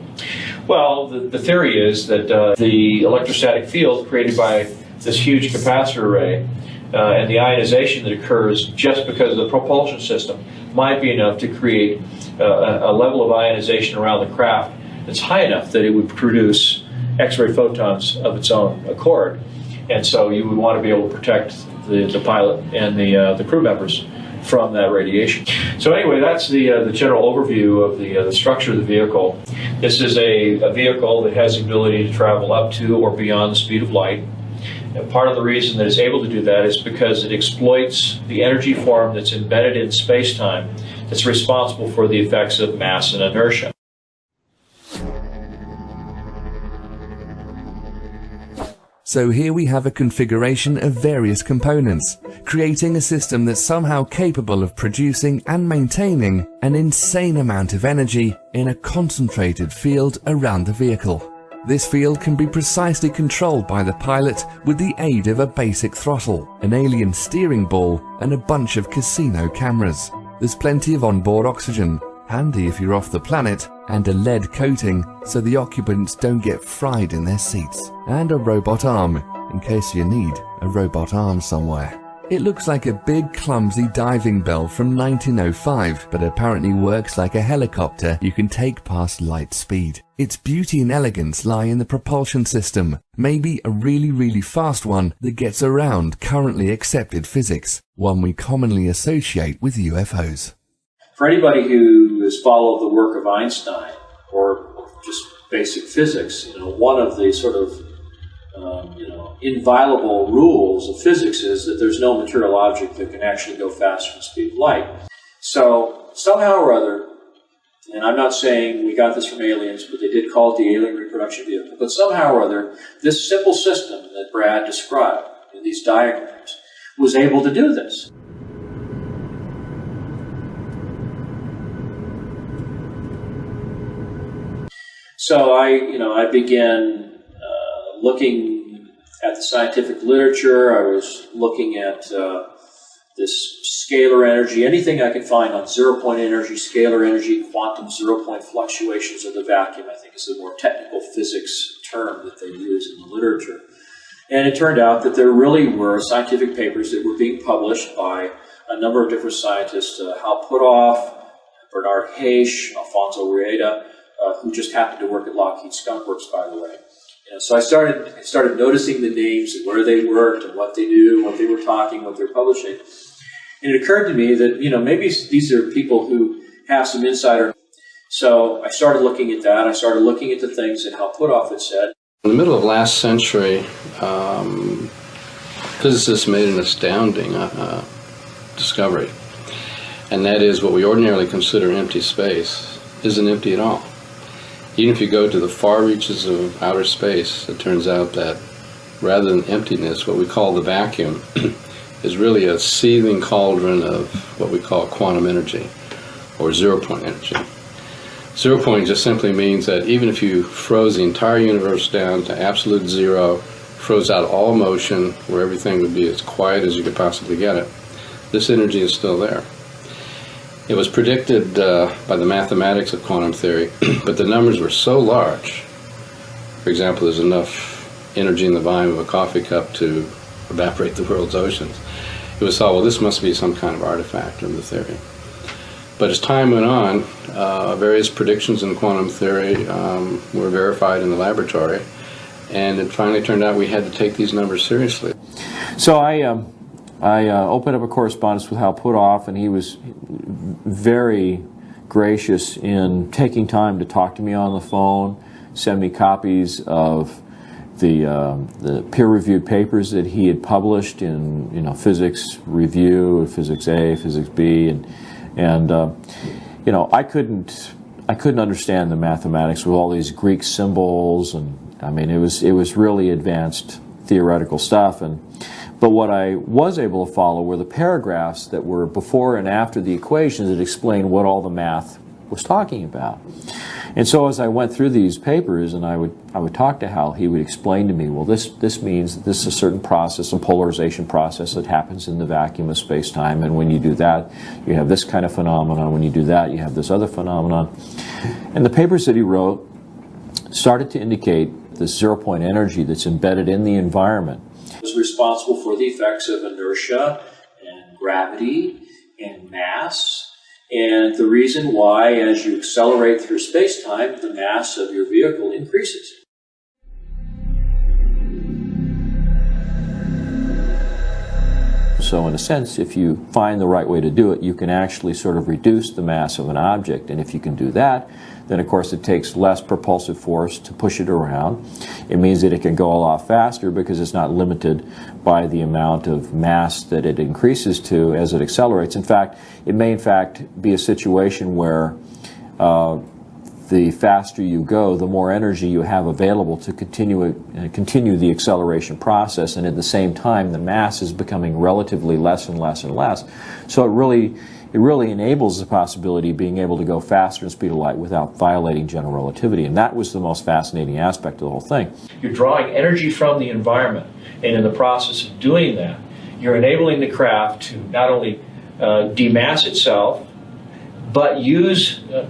Well, the theory is that the electrostatic field created by this huge capacitor array and the ionization that occurs just because of the propulsion system might be enough to create a level of ionization around the craft that's high enough that it would produce X-ray photons of its own accord. And so you would want to be able to protect the pilot and the crew members from that radiation. So anyway, that's the general overview of the structure of the vehicle. This is a vehicle that has the ability to travel up to or beyond the speed of light. And part of the reason that it's able to do that is because it exploits the energy form that's embedded in space-time that's responsible for the effects of mass and inertia. So here we have a configuration of various components, creating a system that's somehow capable of producing and maintaining an insane amount of energy in a concentrated field around the vehicle. This field can be precisely controlled by the pilot with the aid of a basic throttle, an alien steering ball, and a bunch of casino cameras. There's plenty of onboard oxygen, handy if you're off the planet, and a lead coating so the occupants don't get fried in their seats, and a robot arm in case you need a robot arm somewhere. It looks like a big clumsy diving bell from 1905, but apparently works like a helicopter you can take past light speed. Its beauty and elegance lie in the propulsion system, maybe a really fast one that gets around currently accepted physics, one we commonly associate with UFOs. For anybody who has followed the work of Einstein or just basic physics, one of the sort of inviolable rules of physics is that there's no material object that can actually go faster than the speed of light. So somehow or other, and I'm not saying we got this from aliens, but they did call it the alien reproduction vehicle, but somehow or other, this simple system that Brad described in these diagrams was able to do this. So I began looking at the scientific literature. I was looking at this scalar energy, anything I could find on zero-point energy, scalar energy, quantum zero-point fluctuations of the vacuum, I think is the more technical physics term that they use in the literature. And it turned out that there really were scientific papers that were being published by a number of different scientists, Hal Puthoff, Bernard Heisch, Alfonso Rueda, who just happened to work at Lockheed Skunk Works, by the way. So I started noticing the names and where they worked and what they do, what they were talking, what they were publishing. And it occurred to me that, maybe these are people who have some insider. So I started looking at that. I started looking at the things that Hal Puthoff had said. In the middle of last century, physicists made an astounding discovery. And that is what we ordinarily consider empty space isn't empty at all. Even if you go to the far reaches of outer space, it turns out that rather than emptiness, what we call the vacuum is really a seething cauldron of what we call quantum energy, or zero-point energy. Zero-point just simply means that even if you froze the entire universe down to absolute zero, froze out all motion, where everything would be as quiet as you could possibly get it, this energy is still there. It was predicted by the mathematics of quantum theory, but the numbers were so large. For example, there's enough energy in the volume of a coffee cup to evaporate the world's oceans. It was thought, well, this must be some kind of artifact of the theory. But as time went on, various predictions in quantum theory were verified in the laboratory, And it finally turned out we had to take these numbers seriously. So I opened up a correspondence with Hal Puthoff, and he was very gracious in taking time to talk to me on the phone, send me copies of the peer-reviewed papers that he had published in, you know, Physics Review, Physics A, Physics B, and you know, I couldn't understand the mathematics with all these Greek symbols, and I mean, it was really advanced theoretical stuff. But what I was able to follow were the paragraphs that were before and after the equations that explained what all the math was talking about. And so as I went through these papers and I would talk to Hal, he would explain to me, well, this means that this is a certain process, a polarization process that happens in the vacuum of space-time, and when you do that, you have this kind of phenomenon. When you do that, you have this other phenomenon. And the papers that he wrote started to indicate this zero-point energy that's embedded in the environment. Is responsible for the effects of inertia and gravity and mass, and the reason why, as you accelerate through space-time, the mass of your vehicle increases. So in a sense, if you find the right way to do it, you can actually sort of reduce the mass of an object. And if you can do that, then of course it takes less propulsive force to push it around. It means that it can go a lot faster because it's not limited by the amount of mass that it increases to as it accelerates. In fact, it may in fact be a situation where the faster you go, the more energy you have available to continue the acceleration process, and at the same time the mass is becoming relatively less and less and less. So it really enables the possibility of being able to go faster than the speed of light without violating general relativity, and that was the most fascinating aspect of the whole thing. You're drawing energy from the environment, and in the process of doing that, you're enabling the craft to not only demass itself, but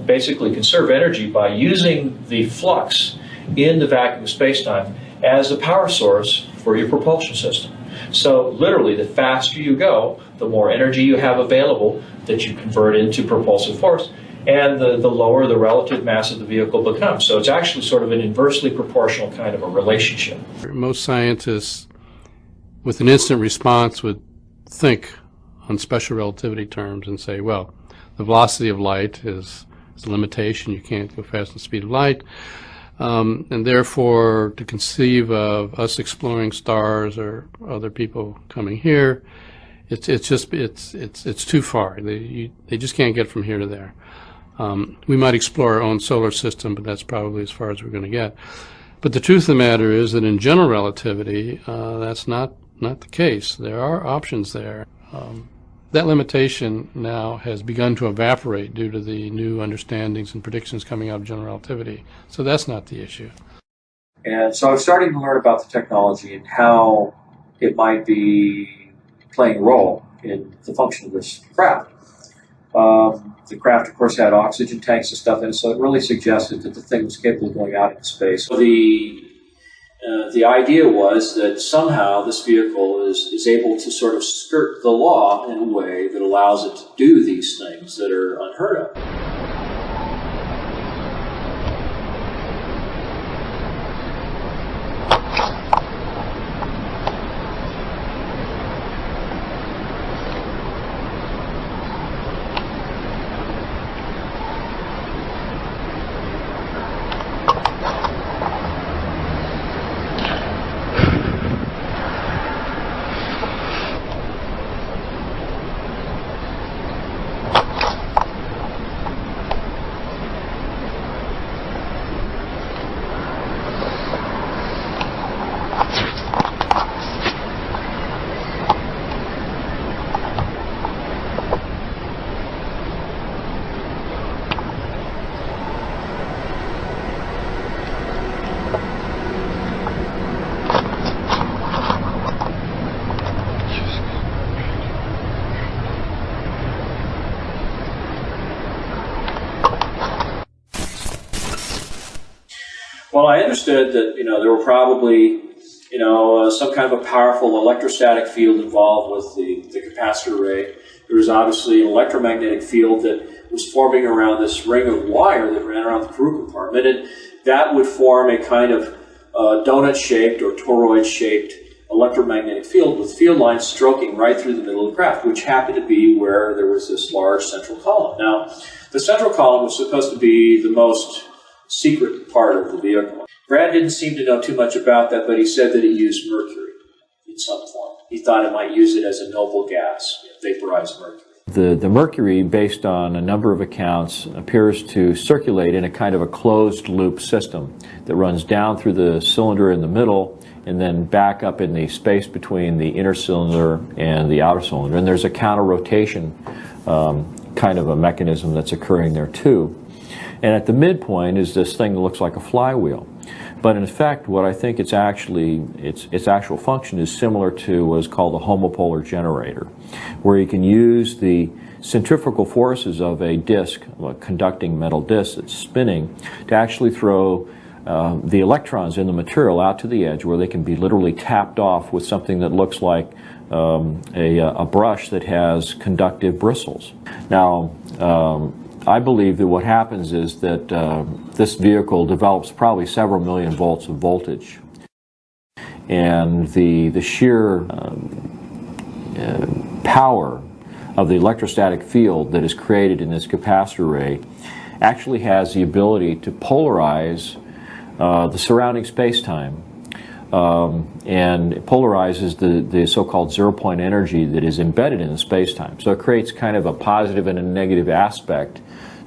basically conserve energy by using the flux in the vacuum of space-time as the power source for your propulsion system. So literally, the faster you go, the more energy you have available that you convert into propulsive force, and the lower the relative mass of the vehicle becomes. So it's actually sort of an inversely proportional kind of a relationship. Most scientists, with an instant response, would think on special relativity terms and say, well, the velocity of light is a limitation. You can't go faster than the speed of light. And therefore, to conceive of us exploring stars or other people coming here, it's too far. They just can't get from here to there. We might explore our own solar system, but that's probably as far as we're going to get. But the truth of the matter is that in general relativity, that's not the case. There are options there. That limitation now has begun to evaporate due to the new understandings and predictions coming out of general relativity. So that's not the issue. And so I'm starting to learn about the technology and how it might be playing a role in the function of this craft. The craft, of course, had oxygen tanks and stuff in it, so it really suggested that the thing was capable of going out into space. So the idea was that somehow this vehicle is able to sort of skirt the law in a way that allows it to do these things that are unheard of. Well, I understood that, there were probably, some kind of a powerful electrostatic field involved with the capacitor array. There was obviously an electromagnetic field that was forming around this ring of wire that ran around the crew compartment, and that would form a kind of donut-shaped or toroid-shaped electromagnetic field with field lines stroking right through the middle of the craft, which happened to be where there was this large central column. Now, the central column was supposed to be the most secret part of the vehicle. Brad didn't seem to know too much about that, but he said that it used mercury in some form. He thought it might use it as a noble gas, vaporized mercury. The mercury, based on a number of accounts, appears to circulate in a kind of a closed loop system that runs down through the cylinder in the middle and then back up in the space between the inner cylinder and the outer cylinder. And there's a counter rotation kind of a mechanism that's occurring there too. And at the midpoint is this thing that looks like a flywheel. But in effect, what I think its actual function is similar to what is called a homopolar generator, where you can use the centrifugal forces of a disk, a conducting metal disk that's spinning, to actually throw the electrons in the material out to the edge, where they can be literally tapped off with something that looks like a brush that has conductive bristles. Now, I believe that what happens is that this vehicle develops probably several million volts of voltage, and the sheer power of the electrostatic field that is created in this capacitor array actually has the ability to polarize the surrounding space-time, and it polarizes the so-called zero-point energy that is embedded in the space-time. So it creates kind of a positive and a negative aspect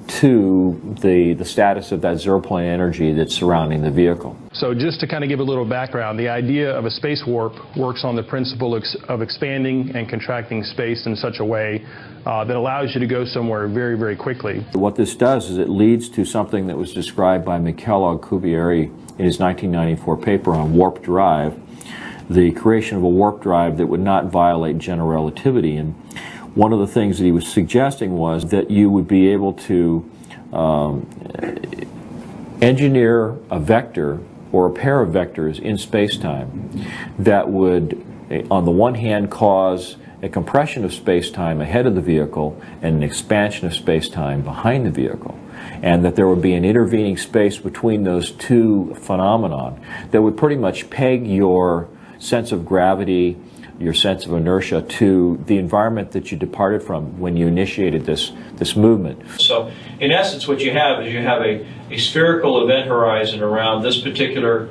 to the status of that zero-point energy that's surrounding the vehicle. So just to kind of give a little background, the idea of a space warp works on the principle of expanding and contracting space in such a way that allows you to go somewhere very, very quickly. What this does is it leads to something that was described by Alcubierre in his 1994 paper on warp drive, the creation of a warp drive that would not violate general relativity. And one of the things that he was suggesting was that you would be able to engineer a vector or a pair of vectors in space-time that would, on the one hand, cause a compression of space-time ahead of the vehicle and an expansion of space-time behind the vehicle, and that there would be an intervening space between those two phenomena that would pretty much peg your sense of gravity, your sense of inertia, to the environment that you departed from when you initiated this movement. So in essence what you have is you have a spherical event horizon around this particular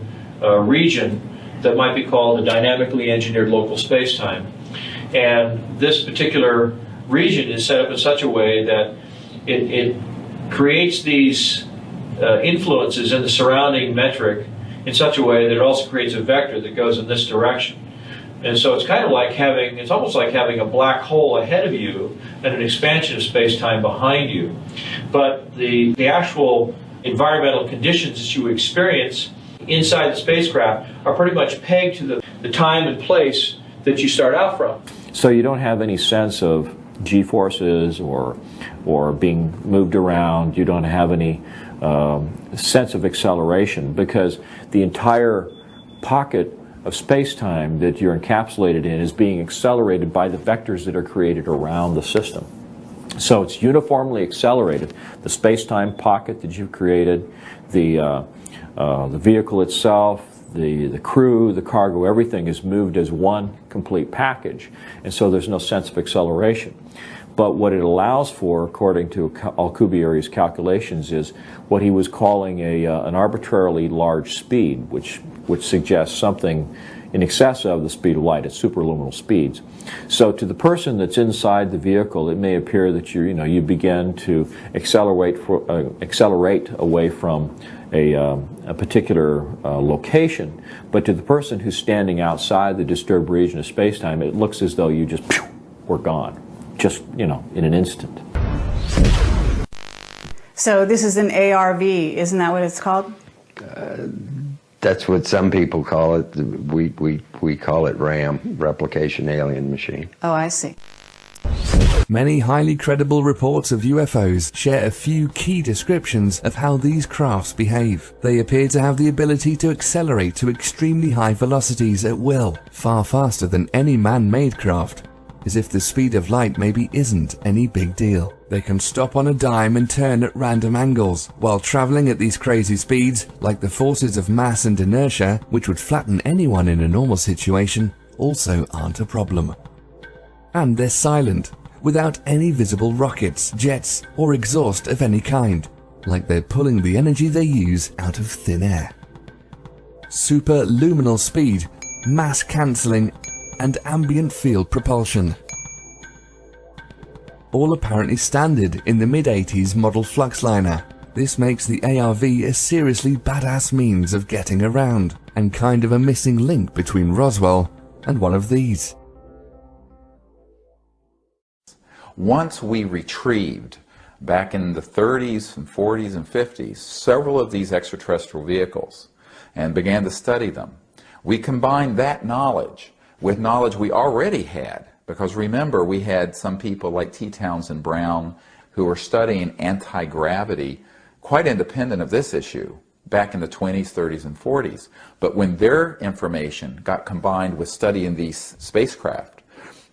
region that might be called a dynamically engineered local space-time. And this particular region is set up in such a way that it creates these influences in the surrounding metric in such a way that it also creates a vector that goes in this direction. And so it's kind of like it's almost like having a black hole ahead of you and an expansion of space-time behind you. But the actual environmental conditions that you experience inside the spacecraft are pretty much pegged to the time and place that you start out from. So you don't have any sense of g-forces or being moved around. You don't have any sense of acceleration, because the entire pocket of space-time that you're encapsulated in is being accelerated by the vectors that are created around the system. So it's uniformly accelerated. The space-time pocket that you've created, the vehicle itself, the crew, the cargo, everything is moved as one complete package, and so there's no sense of acceleration. But what it allows for, according to Alcubierre's calculations, is what he was calling an arbitrarily large speed, which suggests something in excess of the speed of light at superluminal speeds. So to the person that's inside the vehicle, it may appear that you begin to accelerate away from a particular location, but to the person who's standing outside the disturbed region of space-time, it looks as though you just were gone, just in an instant. So this is an ARV, isn't that what it's called? That's what some people call it. We call it RAM, Replication Alien Machine. Oh, I see. Many highly credible reports of UFOs share a few key descriptions of how these crafts behave. They appear to have the ability to accelerate to extremely high velocities at will, far faster than any man-made craft, as if the speed of light maybe isn't any big deal. They can stop on a dime and turn at random angles, while traveling at these crazy speeds, like the forces of mass and inertia, which would flatten anyone in a normal situation, also aren't a problem. And they're silent, without any visible rockets, jets, or exhaust of any kind, like they're pulling the energy they use out of thin air. Superluminal speed, mass cancelling, and ambient field propulsion. All apparently standard in the mid-80s model Fluxliner. This makes the ARV a seriously badass means of getting around, and kind of a missing link between Roswell and one of these. Once we retrieved, back in the 30s and 40s and 50s, several of these extraterrestrial vehicles and began to study them, we combined that knowledge with knowledge we already had. Because remember, we had some people like T. Townsend Brown who were studying anti-gravity quite independent of this issue back in the 20s, 30s, and 40s. But when their information got combined with studying these spacecraft,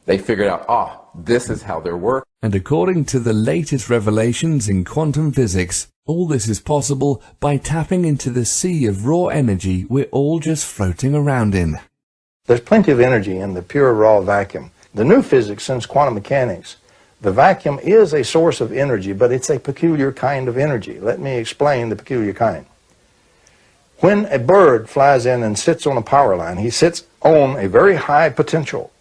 they figured out, this is how they're working. And according to the latest revelations in quantum physics, all this is possible by tapping into the sea of raw energy we're all just floating around in. There's plenty of energy in the pure raw vacuum. The new physics since quantum mechanics, the vacuum is a source of energy, but it's a peculiar kind of energy. Let me explain the peculiar kind. When a bird flies in and sits on a power line, he sits on a very high potential.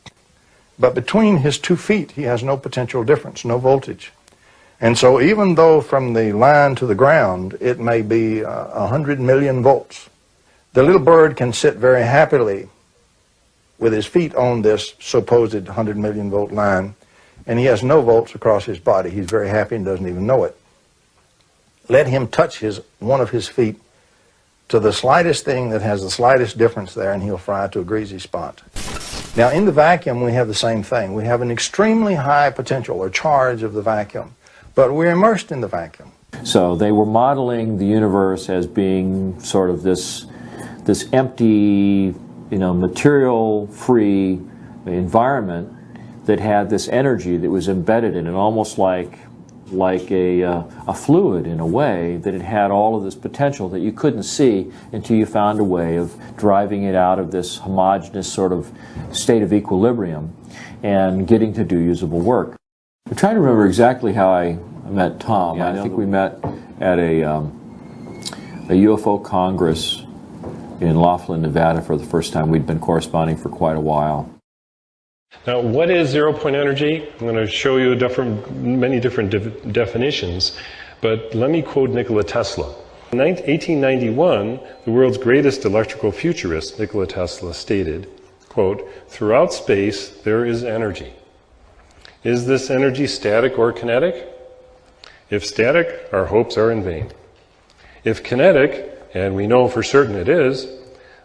But between his 2 feet, he has no potential difference, no voltage. And so even though from the line to the ground, it may be 100 million volts, the little bird can sit very happily with his feet on this supposed 100 million volt line, and he has no volts across his body. He's very happy and doesn't even know it. Let him touch one of his feet to the slightest thing that has the slightest difference there, and he'll fry to a greasy spot. Now, in the vacuum, we have the same thing. We have an extremely high potential or charge of the vacuum, but we're immersed in the vacuum. So they were modeling the universe as being sort of this empty, material-free environment that had this energy that was embedded in it, almost like a fluid in a way, that it had all of this potential that you couldn't see until you found a way of driving it out of this homogeneous sort of state of equilibrium and getting to do usable work. I'm trying to remember exactly how I met Tom. I think we met at a UFO Congress in Laughlin, Nevada for the first time. We'd been corresponding for quite a while. Now, what is zero-point energy? I'm going to show you many different definitions, but let me quote Nikola Tesla. In 1891, the world's greatest electrical futurist, Nikola Tesla, stated, quote, "Throughout space, there is energy. Is this energy static or kinetic? If static, our hopes are in vain. If kinetic, and we know for certain it is,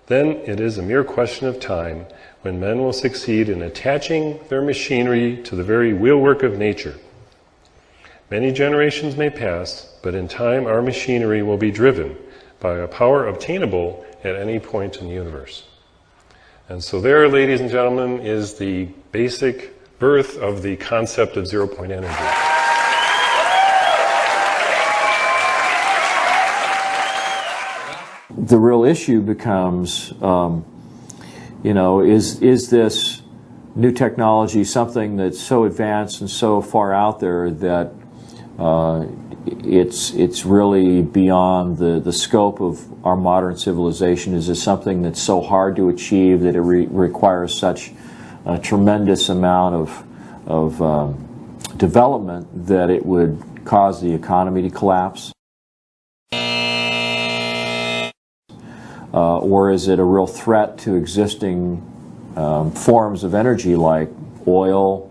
then it is a mere question of time when men will succeed in attaching their machinery to the very wheelwork of nature. Many generations may pass, but in time our machinery will be driven by a power obtainable at any point in the universe." And so there, ladies and gentlemen, is the basic birth of the concept of zero-point energy. The real issue becomes, is this new technology something that's so advanced and so far out there that it's really beyond the scope of our modern civilization? Is this something that's so hard to achieve that it requires such a tremendous amount of development that it would cause the economy to collapse? Or is it a real threat to existing forms of energy like oil,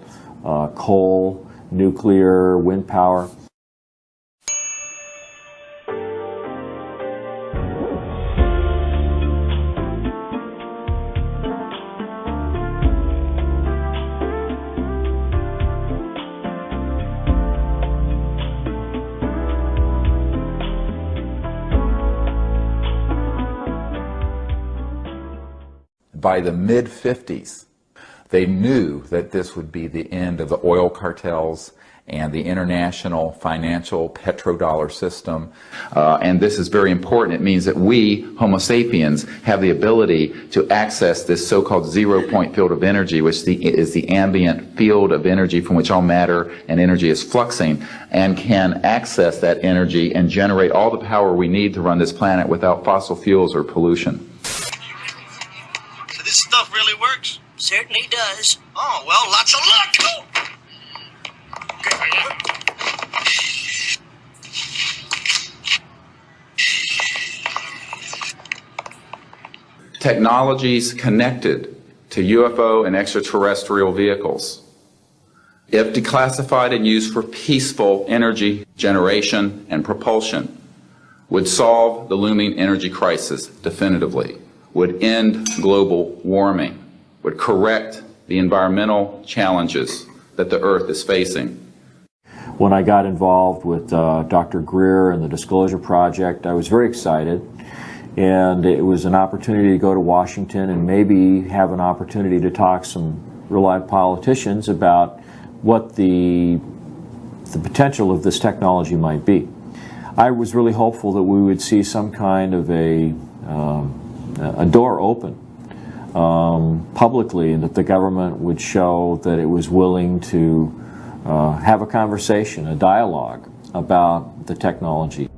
coal, nuclear, wind power? By the mid-50s, they knew that this would be the end of the oil cartels and the international financial petrodollar system. And this is very important. It means that we, Homo sapiens, have the ability to access this so-called zero-point field of energy, which is the ambient field of energy from which all matter and energy is fluxing, and can access that energy and generate all the power we need to run this planet without fossil fuels or pollution. So this stuff really works? Certainly does. Oh, well, lots of luck! Oh. Technologies connected to UFO and extraterrestrial vehicles, if declassified and used for peaceful energy generation and propulsion, would solve the looming energy crisis definitively, would end global warming, would correct the environmental challenges that the Earth is facing. When I got involved with Dr. Greer and the Disclosure Project, I was very excited. And it was an opportunity to go to Washington and maybe have an opportunity to talk some real-life politicians about what the potential of this technology might be. I was really hopeful that we would see some kind of a door open publicly, and that the government would show that it was willing to have a conversation, a dialogue about the technology.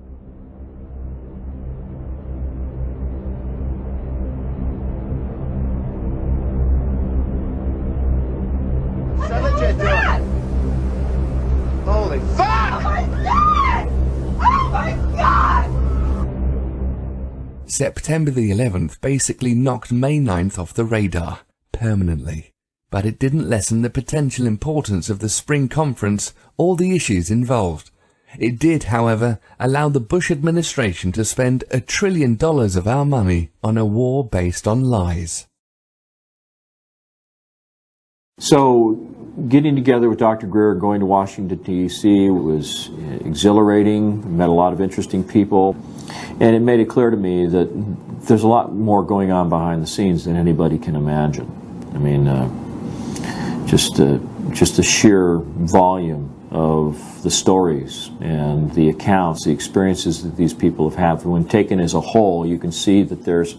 Holy fuck! Oh my God! Oh my God! September the 11th basically knocked May 9th off the radar, permanently. But it didn't lessen the potential importance of the spring conference or the issues involved. It did, however, allow the Bush administration to spend $1 trillion of our money on a war based on lies. So, getting together with Dr. Greer, going to Washington, D.C. was exhilarating, met a lot of interesting people, and it made it clear to me that there's a lot more going on behind the scenes than anybody can imagine. I mean, just the sheer volume of the stories and the accounts, the experiences that these people have had, when taken as a whole, you can see that there's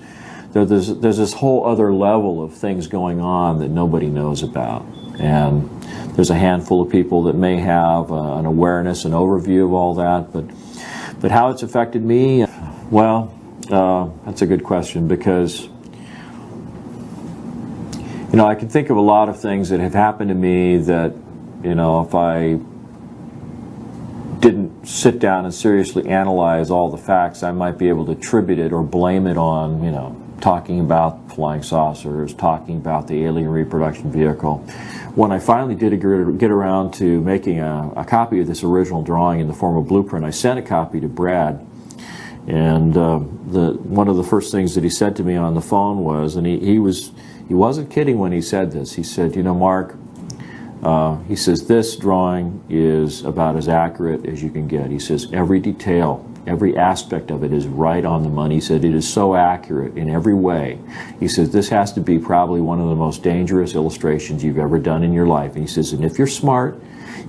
this whole other level of things going on that nobody knows about. And there's a handful of people that may have an awareness, an overview of all that, but how it's affected me, well, that's a good question, because you know, I can think of a lot of things that have happened to me that, you know, if I didn't sit down and seriously analyze all the facts, I might be able to attribute it or blame it on, you know, talking about flying saucers, talking about the alien reproduction vehicle. When I finally did get around to making a copy of this original drawing in the form of blueprint, I sent a copy to Brad. And one of the first things that he said to me on the phone was, and he wasn't kidding when he said this, he said, you know, Mark, he says, this drawing is about as accurate as you can get. He says, every detail, every aspect of it is right on the money. He said, it is so accurate in every way. He says, this has to be probably one of the most dangerous illustrations you've ever done in your life. And he says, and if you're smart,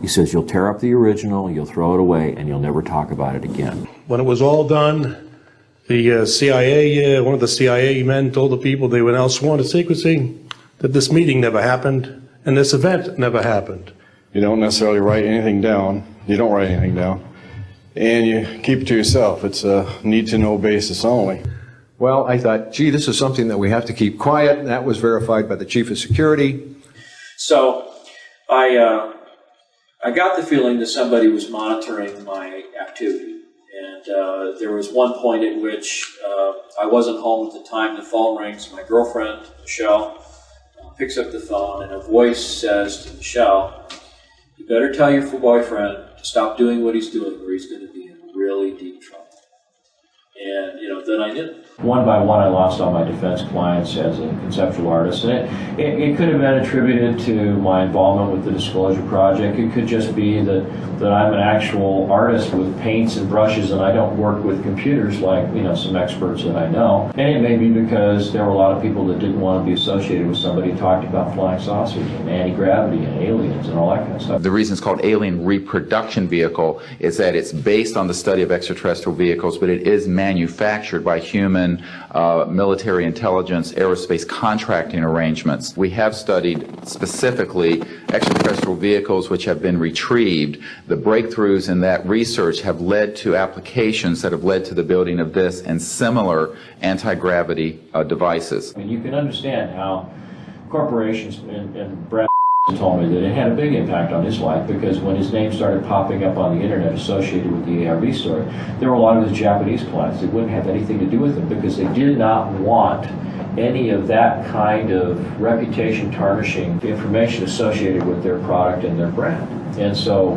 he says, you'll tear up the original, you'll throw it away, and you'll never talk about it again. When it was all done, the CIA, one of the CIA men told the people they were now sworn to secrecy, that this meeting never happened and this event never happened. You don't necessarily write anything down. You don't write anything down. And you keep it to yourself. It's a need-to-know basis only. Well, I thought, gee, this is something that we have to keep quiet, and that was verified by the Chief of Security. So I got the feeling that somebody was monitoring my activity. And there was one point at which I wasn't home at the time. The phone rings. My girlfriend, Michelle, picks up the phone, and a voice says to Michelle, you better tell your boyfriend to stop doing what he's doing, or he's going to be in really deep trouble. And, then I knew. One by one, I lost all my defense clients as a conceptual artist. And it could have been attributed to my involvement with the Disclosure Project. It could just be that I'm an actual artist with paints and brushes, and I don't work with computers like, some experts that I know. And it may be because there were a lot of people that didn't want to be associated with somebody who talked about flying saucers and anti-gravity and aliens and all that kind of stuff. The reason it's called alien reproduction vehicle is that it's based on the study of extraterrestrial vehicles, but it is manufactured by human military intelligence, aerospace contracting arrangements. We have studied specifically extraterrestrial vehicles which have been retrieved. The breakthroughs in that research have led to applications that have led to the building of this and similar anti-gravity devices. I mean, you can understand how corporations, and Brad told me that it had a big impact on his life, because when his name started popping up on the internet associated with the ARV story, there were a lot of his Japanese clients that wouldn't have anything to do with him because they did not want any of that kind of reputation tarnishing information associated with their product and their brand. And so,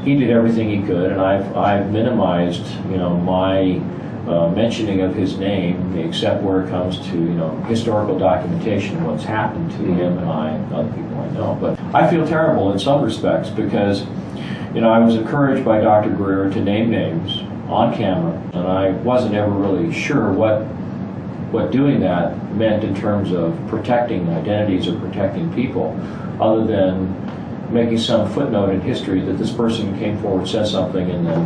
he did everything he could, and I've minimized, my mentioning of his name, except where it comes to, historical documentation of what's happened to him and I and other people I know. But I feel terrible in some respects because, I was encouraged by Dr. Greer to name names on camera, and I wasn't ever really sure what doing that meant in terms of protecting identities or protecting people, other than making some footnote in history that this person came forward, said something, and then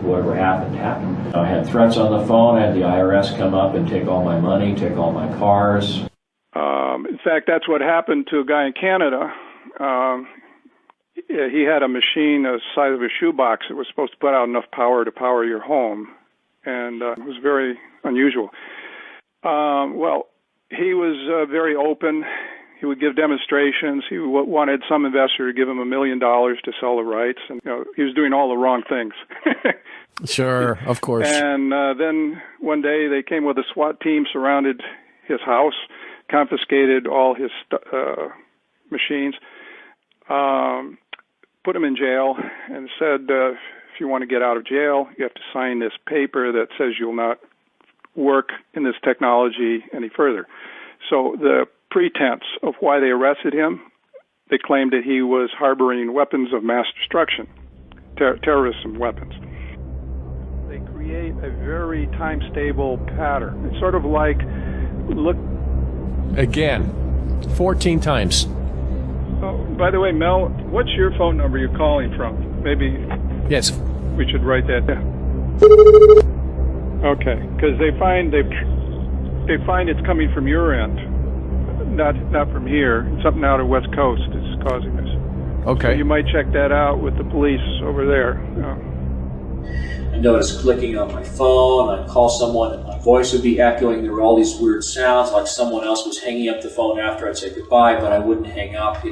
whatever happened, happened. I had threats on the phone. I had the IRS come up and take all my money, take all my cars. In fact, that's what happened to a guy in Canada. He had a machine the size of a shoebox that was supposed to put out enough power to power your home, and it was very unusual. Well, he was very open. He would give demonstrations. He wanted some investor to give him $1 million to sell the rights, and he was doing all the wrong things. Sure, of course. And then one day they came with a SWAT team, surrounded his house, confiscated all his machines, put him in jail, and said, if you want to get out of jail, you have to sign this paper that says you'll not work in this technology any further. So the pretense of why they arrested him, they claimed that he was harboring weapons of mass destruction, terrorism weapons. They create a very time-stable pattern. It's sort of like, look... Again, 14 times. Oh, by the way, Mel, what's your phone number you're calling from? Maybe... Yes. We should write that down. Okay, because they find it's coming from your end. Not from here. Something out of West Coast is causing this. Okay. So you might check that out with the police over there. I noticed clicking on my phone. I'd call someone and my voice would be echoing. There were all these weird sounds like someone else was hanging up the phone after I'd say goodbye, but I wouldn't hang up,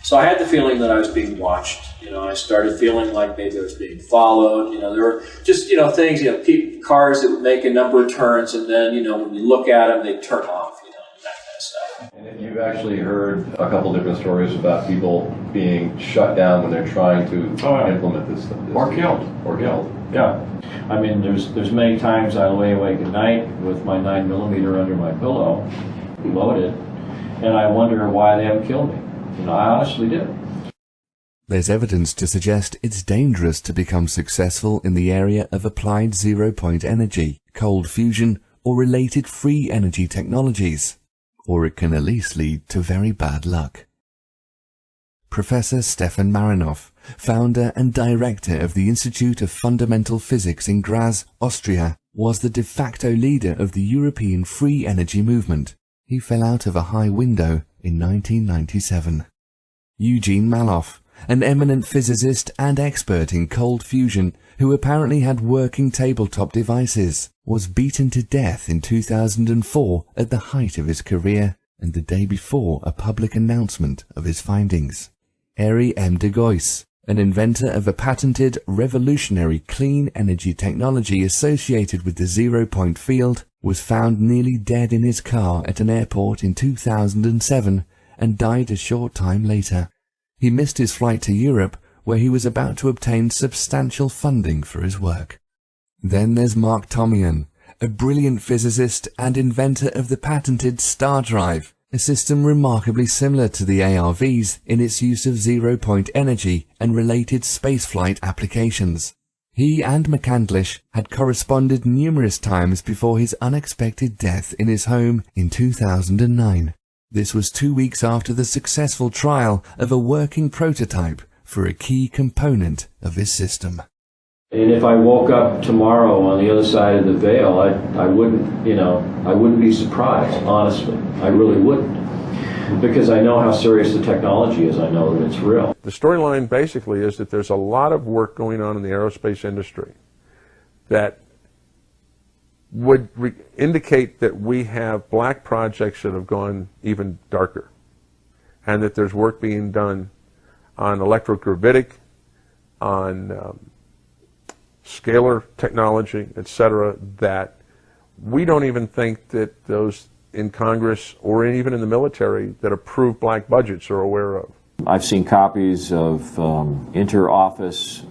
So I had the feeling that I was being watched. I started feeling like maybe I was being followed. There were just, things, cars that would make a number of turns, and then, when you look at them, they turn off, that kind of stuff. And you've actually heard a couple different stories about people being shut down when they're trying to implement this. Or killed. Yeah. I mean, there's many times I lay awake at night with my 9mm under my pillow, loaded, and I wonder why they haven't killed me. I honestly do. There's evidence to suggest it's dangerous to become successful in the area of applied zero-point energy, cold fusion, or related free energy technologies, or it can at least lead to very bad luck. Professor Stefan Marinoff, founder and director of the Institute of Fundamental Physics in Graz, Austria, was the de facto leader of the European free energy movement. He fell out of a high window in 1997. Eugene Maloff, an eminent physicist and expert in cold fusion who apparently had working tabletop devices, was beaten to death in 2004 at the height of his career and the day before a public announcement of his findings. Arie M. de Gois, an inventor of a patented revolutionary clean energy technology associated with the zero-point field, was found nearly dead in his car at an airport in 2007 and died a short time later. He missed his flight to Europe, where he was about to obtain substantial funding for his work. Then there's Mark Tomian, a brilliant physicist and inventor of the patented Star Drive, a system remarkably similar to the ARVs in its use of zero-point energy and related spaceflight applications. He and McCandlish had corresponded numerous times before his unexpected death in his home in 2009. This was 2 weeks after the successful trial of a working prototype for a key component of his system. And if I woke up tomorrow on the other side of the veil, I wouldn't be surprised, honestly. I really wouldn't. Because I know how serious the technology is. I know that it's real. The storyline basically is that there's a lot of work going on in the aerospace industry that would indicate that we have black projects that have gone even darker, and that there's work being done on electrogravitic, on scalar technology, etc., that we don't even think that those in Congress or even in the military that approve black budgets are aware of. I've seen copies of inter-office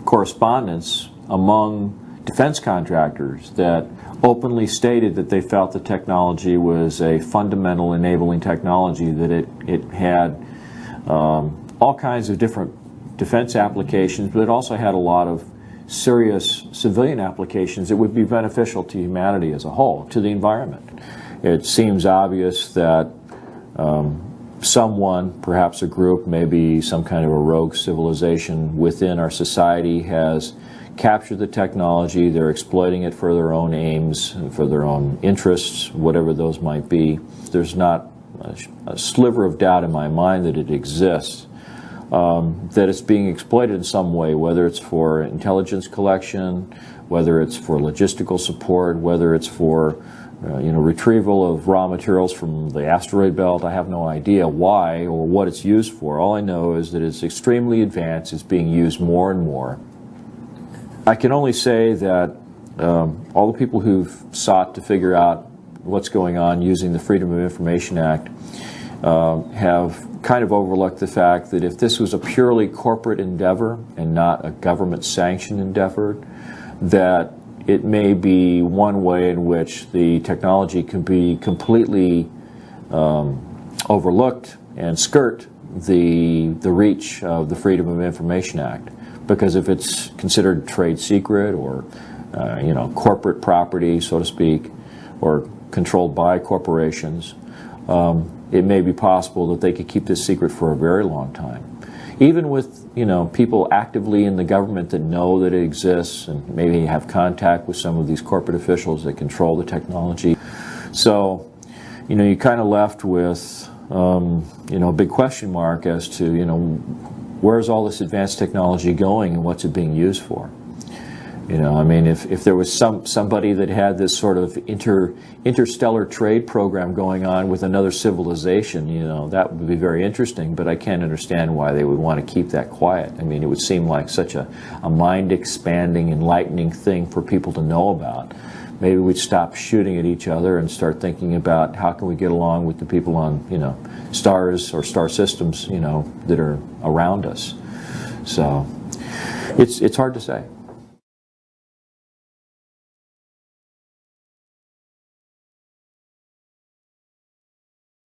correspondence among defense contractors that openly stated that they felt the technology was a fundamental enabling technology, that it had all kinds of different defense applications, but it also had a lot of serious civilian applications that would be beneficial to humanity as a whole, to the environment. It seems obvious that someone, perhaps a group, maybe some kind of a rogue civilization within our society, has captured the technology. They're exploiting it for their own aims, for their own interests, whatever those might be. There's not a sliver of doubt in my mind that it exists, that it's being exploited in some way, whether it's for intelligence collection, whether it's for logistical support, whether it's for retrieval of raw materials from the asteroid belt. I have no idea why or what it's used for. All I know is that it's extremely advanced. It's being used more and more. I can only say that all the people who've sought to figure out what's going on using the Freedom of Information Act have kind of overlooked the fact that if this was a purely corporate endeavor and not a government-sanctioned endeavor, that it may be one way in which the technology can be completely overlooked and skirt the reach of the Freedom of Information Act. Because if it's considered trade secret or corporate property, so to speak, or controlled by corporations, it may be possible that they could keep this secret for a very long time. Even with people actively in the government that know that it exists and maybe have contact with some of these corporate officials that control the technology. So, you're kind of left with, a big question mark as to, where's all this advanced technology going and what's it being used for? If there was somebody that had this sort of interstellar trade program going on with another civilization, that would be very interesting, but I can't understand why they would want to keep that quiet. It would seem like such a mind-expanding, enlightening thing for people to know about. Maybe we'd stop shooting at each other and start thinking about how can we get along with the people on, stars or star systems, that are around us. So it's hard to say.